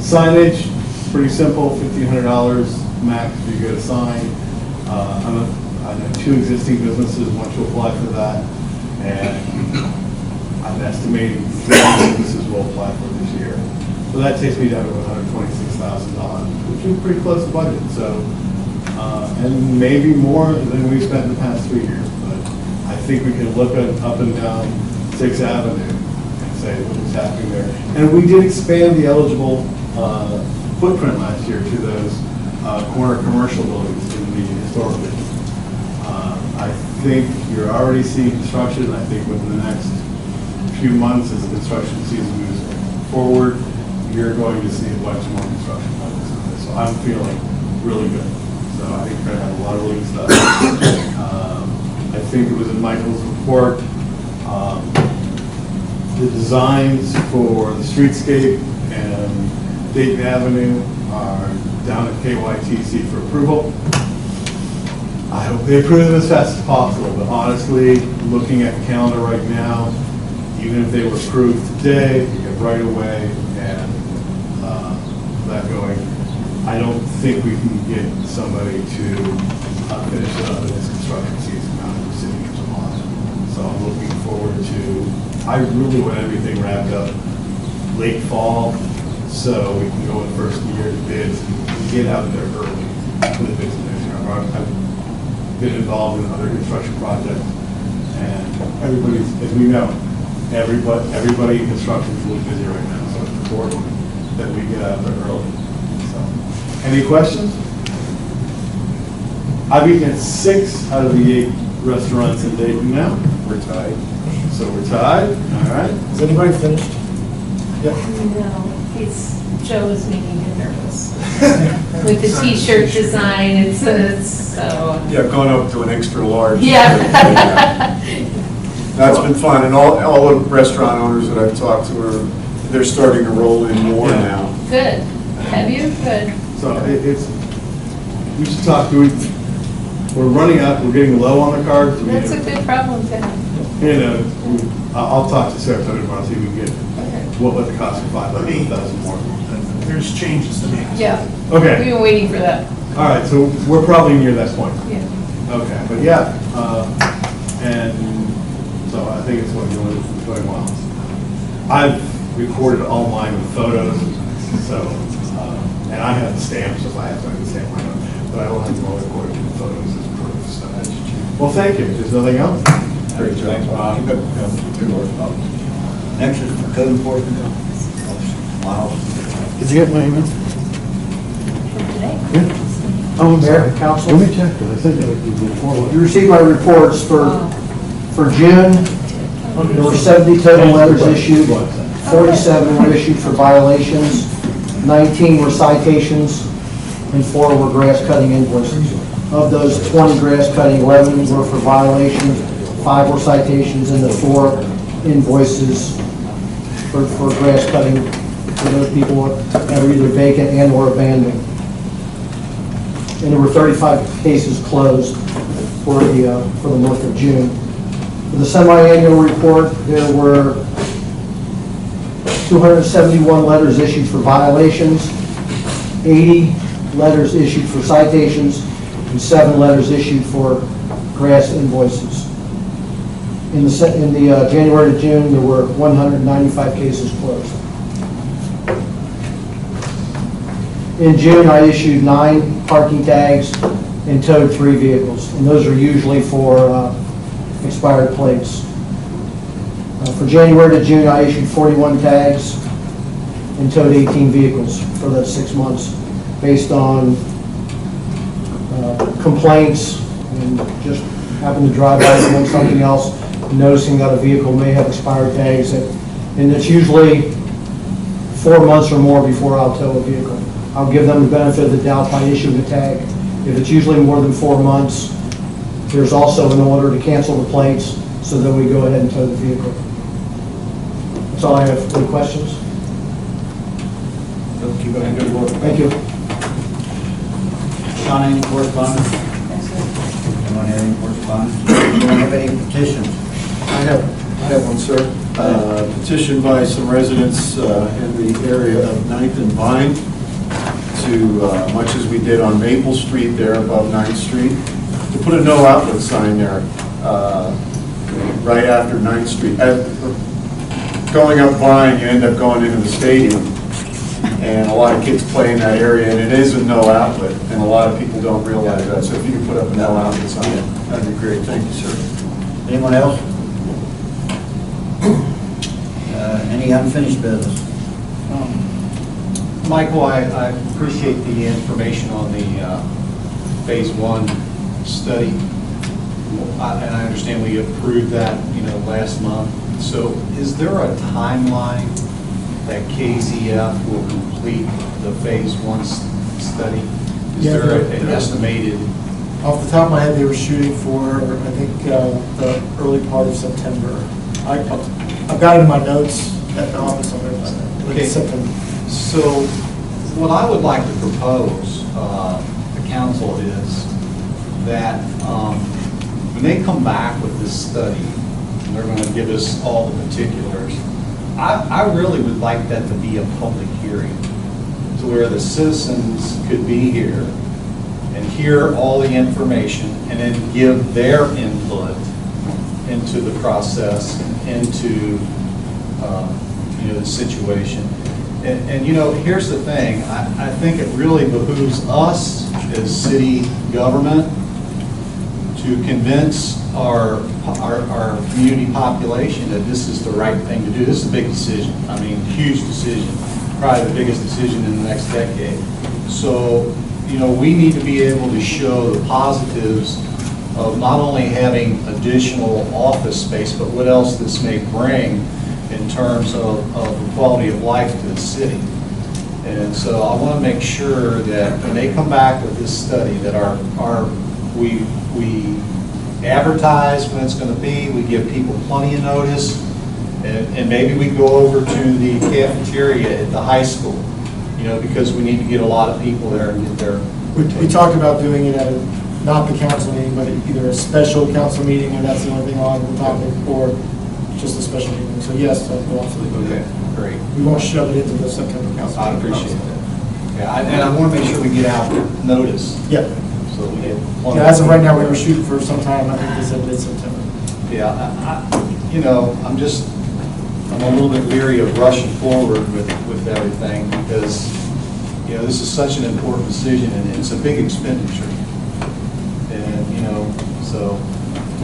signage, pretty simple, $1,500 max if you get a sign. I know 2 existing businesses want to apply for that, and I'm estimating 3 businesses will apply for this year. So that takes me down to $126,000, which is pretty close to budget. So, and maybe more than we've spent in the past 3 years. But I think we can look at up and down 6th Avenue and say what's happening there. And we did expand the eligible footprint last year to those corner commercial buildings in the historic district. I think you're already seeing construction. I think within the next few months, as the construction season moves forward, you're going to see a bunch more construction projects on this. So I'm feeling really good. So I think we're going to have a lot of really good stuff. I think it was in Michael's report. The designs for the streetscape and Dayton Avenue are down at KYTC for approval. I hope they approve them as fast as possible, but honestly, looking at the calendar right now, even if they were approved today, you get right away and that going, I don't think we can get somebody to finish it up in this construction season now that we're sitting in July. So I'm looking forward to, I really want everything wrapped up late fall so we can go in first year bids and get out there early for the bids next year. I've been involved in other construction projects, and everybody's, as we know, everybody in construction is really busy right now, so it's important that we get out there early. So, any questions? I've eaten at 6 out of the 8 restaurants in Dayton now. We're tied. So we're tied, all right. Is anybody finished? Yeah. No, Joe is making him nervous. With the t-shirt design, it's so. Yeah, I've gone up to an extra large. Yeah. That's been fun, and all the restaurant owners that I've talked to they're starting to roll in more now. Good. Have you? Good. So we should talk, we're running out, we're getting low on the cards. That's a good problem to have. I'll talk to Sarah tomorrow, see if we can get what the cost of 500,000 more. There's changes to make. Yeah. Okay. We've been waiting for that. All right, so we're probably near that point. Yeah. Okay, but yeah, and so I think it's going well. I've recorded all mine with photos, so, and I have the stamps, so if I have to, I can stamp mine up, but I will have them all recorded with photos as proof, so. Well, thank you. There's nothing else? Great job. Next is the code enforcement. Wow. Did you get my email? Oh, Mayor, Council. Let me check, because I think that was before. You received my reports for June. There were 70 total letters issued. 47 were issued for violations. 19 were citations, and 4 were grass cutting invoices. Of those 20 grass cutting, 11 were for violations, 5 were citations, and the 4 invoices for grass cutting for those people that are either vacant and or abandoned. And there were 35 cases closed for the month of June. For the semi-annual report, there were 271 letters issued for violations, 80 letters issued for citations, and 7 letters issued for grass invoices. In the January to June, there were 195 cases closed. In June, I issued 9 parking tags and towed 3 vehicles, and those are usually for expired plates. For January to June, I issued 41 tags and towed 18 vehicles for those 6 months, based on complaints and just happened to drive by doing something else, noticing that a vehicle may have expired tags, and it's usually 4 months or more before I'll tow a vehicle. I'll give them the benefit of the doubt by issuing a tag. If it's usually more than 4 months, there's also an order to cancel the plates, so then we go ahead and tow the vehicle. That's all I have. Any questions? Keep up the good work. Thank you. Sean, any correspondence? Anyone have any correspondence? Anyone have any petitions? I have one, sir. Petition by some residents in the area of 9th and Vine to, much as we did on Maple Street there above 9th Street, to put a no outlet sign there right after 9th Street. Going up Vine, you end up going into the stadium, and a lot of kids play in that area, and it is a no outlet, and a lot of people don't realize that. So if you can put up a no outlet sign, that'd be great. Thank you, sir. Anyone else? Any unfinished business? Michael, I appreciate the information on the Phase 1 study. And I understand we approved that, last month. So is there a timeline that KZF will complete the Phase 1 study? Is there an estimated? Off the top of my head, they were shooting for, I think, the early part of September. I've got it in my notes at the office. Okay. September. So what I would like to propose, the council, is that when they come back with this study, and they're going to give us all the particulars, I really would like that to be a public hearing, to where the citizens could be here and hear all the information and then give their input into the process, into the situation. And here's the thing, I think it really behooves us as city government to convince our community population that this is the right thing to do. This is a big decision. I mean, huge decision, probably the biggest decision in the next decade. So, we need to be able to show the positives of not only having additional office space, but what else this may bring in terms of the quality of life to the city. And so I want to make sure that when they come back with this study, that we advertise when it's going to be, we give people plenty of notice, and maybe we go over to the cafeteria at the high school, because we need to get a lot of people there and get their. We talked about doing it at not the council meeting, but either a special council meeting, and that's the only thing on the topic, or just a special meeting. So yes, we'll absolutely do that. Okay, great. We won't shove it into the September council. I appreciate that. Yeah, and I want to make sure we get out notice. Yep. So we get. Yeah, as of right now, we were shooting for some time, I think they said mid-September. Yeah, I'm a little bit leery of rushing forward with everything, because, this is such an important decision, and it's a big expenditure.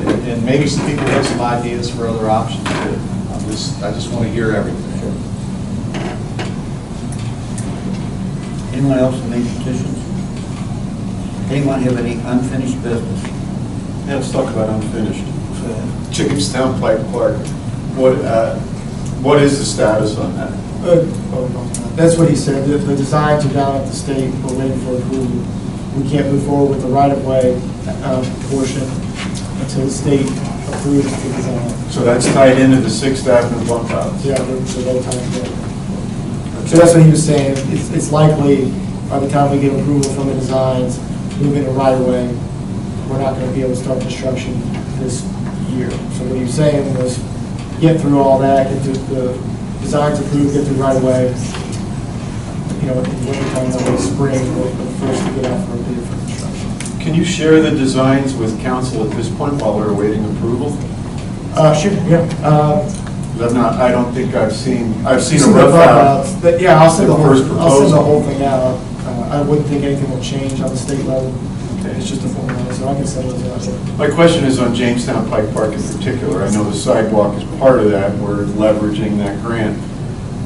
And, and maybe some people have some ideas for other options, but I just want to hear everything. Anyone else have any petitions? Anyone have any unfinished business? Yeah, let's talk about unfinished. Jamestown Pike Park. What is the status on that? That's what he said. The designs are down at the state. We're waiting for approval. We can't move forward with the right-of-way portion until the state approves the design. So that's tied into the 6th Avenue bump outs? Yeah, so they're tied together. So that's what he was saying. It's likely by the time we get approval from the designs, moving the right-of-way, we're not going to be able to start construction this year. So what he was saying was get through all that, get the designs approved, get them right away. You know, in the wintertime, that way spring, we're the first to get out for a bid for construction. Can you share the designs with council at this point while we're awaiting approval? Sure, yeah. I don't think I've seen a You've rough outs, out. but yeah, I'll send the first I'll send the proposal. whole thing out. I wouldn't think anything will change on the state level. It's just a formality, so I can send those out. Yeah. My question is on Jamestown Pike Park in particular. I know the sidewalk is part of that, we're leveraging that grant.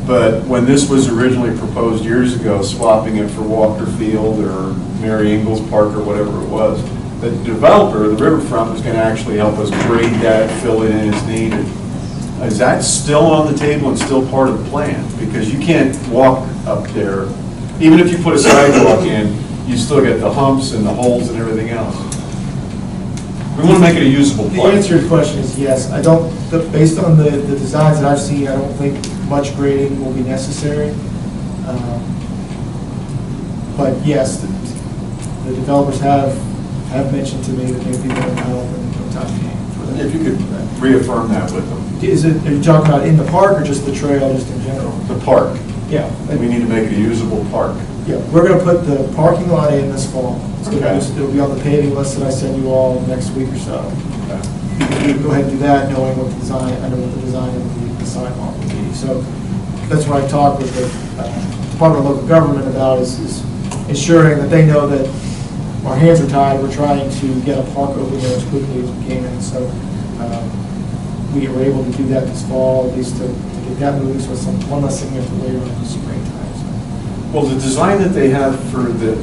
But when this was originally proposed years ago, swapping it for Walker Field or Mary Ingalls Park or whatever it was, the developer, the riverfront, was going to actually help us grade that, fill it in as needed. Is that still on the table and still part of the plan? Because you can't walk up there, even if you put a sidewalk in, you still get the humps and the holes and everything else. We want to make it a usable The place. answer to your question is yes. I don't, based on the designs that I've seen, I don't think much grading will be necessary. But yes, the developers have mentioned to me that they'd be willing to help in no time being. If you could reaffirm that with them. Are you talking about in the park or just the trail, just in general? The park. Yeah. We need to make it a usable park. Yeah, we're going to put the parking lot in this fall. Okay. It'll be on the paving list that I send you all next week or so. You can go ahead and do that, knowing what the design, I know what the design of the sidewalk will be. So that's what I talked with the Department of Local Government about is ensuring that they know that our hands are tied. We're trying to get a park open there as quickly as we can. So we were able to do that this fall, at least to get that moving. So it's one less thing we have to wait on in the springtime. Well, the design that they have for the,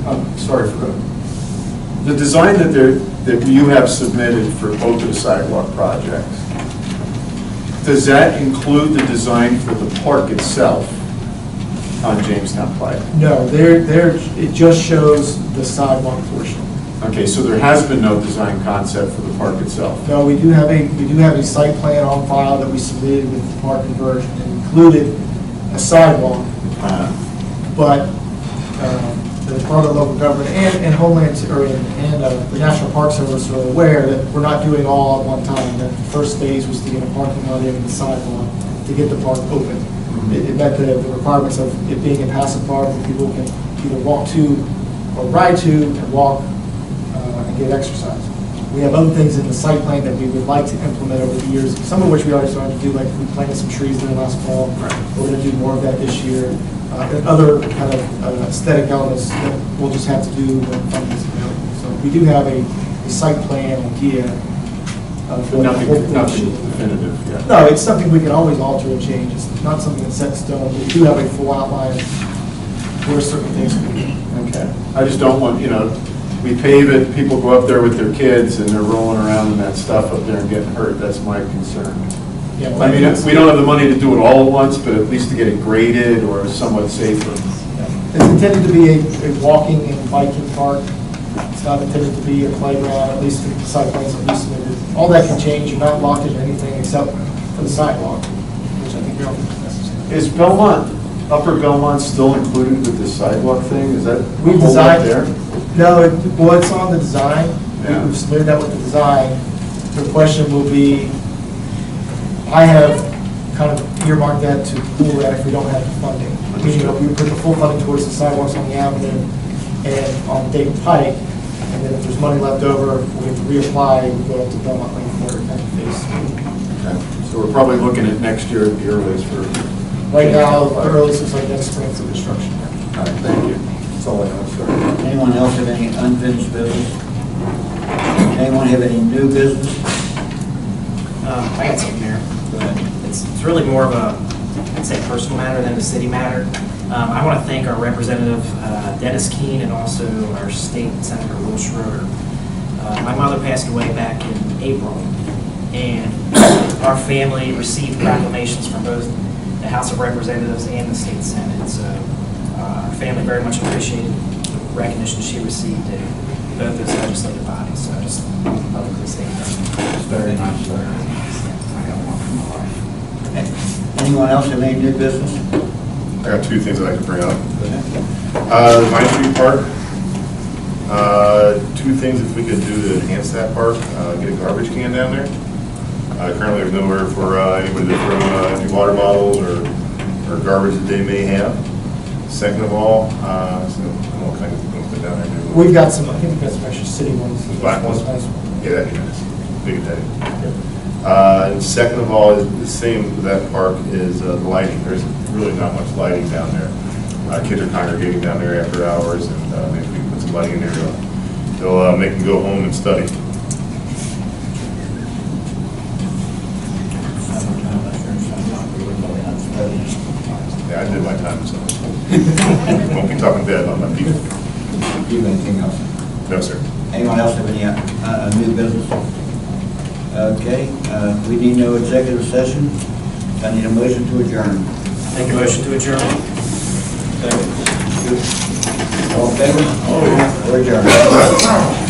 the design that you have submitted for both of the sidewalk projects, does that include the design for the park itself on Jamestown Pike? No, it just shows the sidewalk portion. Okay, so there has been no design concept for the park itself? No, we do have a site plan on file that we submitted with the park conversion and included a sidewalk. But the Department of Local Government and Homeland, and the National Park Service are aware that we're not doing all at one time. That the first phase was to get a parking lot in and the sidewalk to get the park open. It met the requirements of it being a passive park where people can either walk to or ride to and walk and get exercise. We have other things in the site plan that we would like to implement over the years, some of which we already started to do, like we planted some trees there last fall. We're going to do more of that this year. And other kind of aesthetic elements that we'll just have to do when funding is available. So we do have a site plan idea. Nothing definitive yet. No, it's something we can always alter and change. It's not something that's set in stone. We do have a full outline of where certain things can be. Okay. I just don't want, we pave it, people go up there with their kids and they're rolling around in that stuff up there and getting hurt. That's my concern. Yeah, I mean, we don't have the money to do it all at once, but at least to get it graded or somewhat safer. It's intended to be a walking and biking park. It's not intended to be a playground, at least the site plans that we submitted. All that can change. You're not locked into anything except for the sidewalk, which I think you're necessary. Is Belmont, Upper Belmont still included with this sidewalk thing? Is that We whole designed up there? No, it's on the design. Yeah. We've submitted that with the design. The question will be, I have kind of earmarked that to pool that if we don't have the funding. Meaning, if we put the full funding towards the sidewalks on the avenue and on Dayton Pike, and then if there's money left over, we have to reapply, we go up to Belmont Lane for kind of phase three. Okay. So we're probably looking at next year at the earliest for. Right now, the earliest is like next spring for construction. All right, thank you. That's all I have, sir. Anyone else have any unfinished business? Anyone have any new business? I got something there. It's really more of a, I'd say, personal matter than a city matter. I want to thank our representative, Dennis Keene, and also our state senator, Will Schroeder. My mother passed away back in April, and our family received proclamations from both the House of Representatives and the state Senate. So our family very much appreciated the recognition she received in both those legislative bodies. So I just publicly state that. It's very nice, sir. I got one from my wife. Anyone else have any new business? I got two things I'd like to bring up. The Vine Street Park. Two things if we could do to enhance that park. Get a garbage can down there. Currently there's nowhere for anybody to throw empty water bottles or or garbage that they may have. Second of all, so I'm all kind of put down there. We've got some, I think we've got some extra city ones. The black ones? Nice one. Yeah, that'd be nice. Big and heavy. And second of all, is the same with that park is the lighting. There's really not much lighting down there. Kids are congregating down there after hours, and maybe we can put some lighting in there. They'll make them go home and study. Yeah, I did my time, so won't be talking bad about my people. Do you have anything else? No, sir. Anyone else have any new business? Okay, we need no executive session. I need a motion to adjourn. Make a motion to adjourn. All in favor? We're adjourned.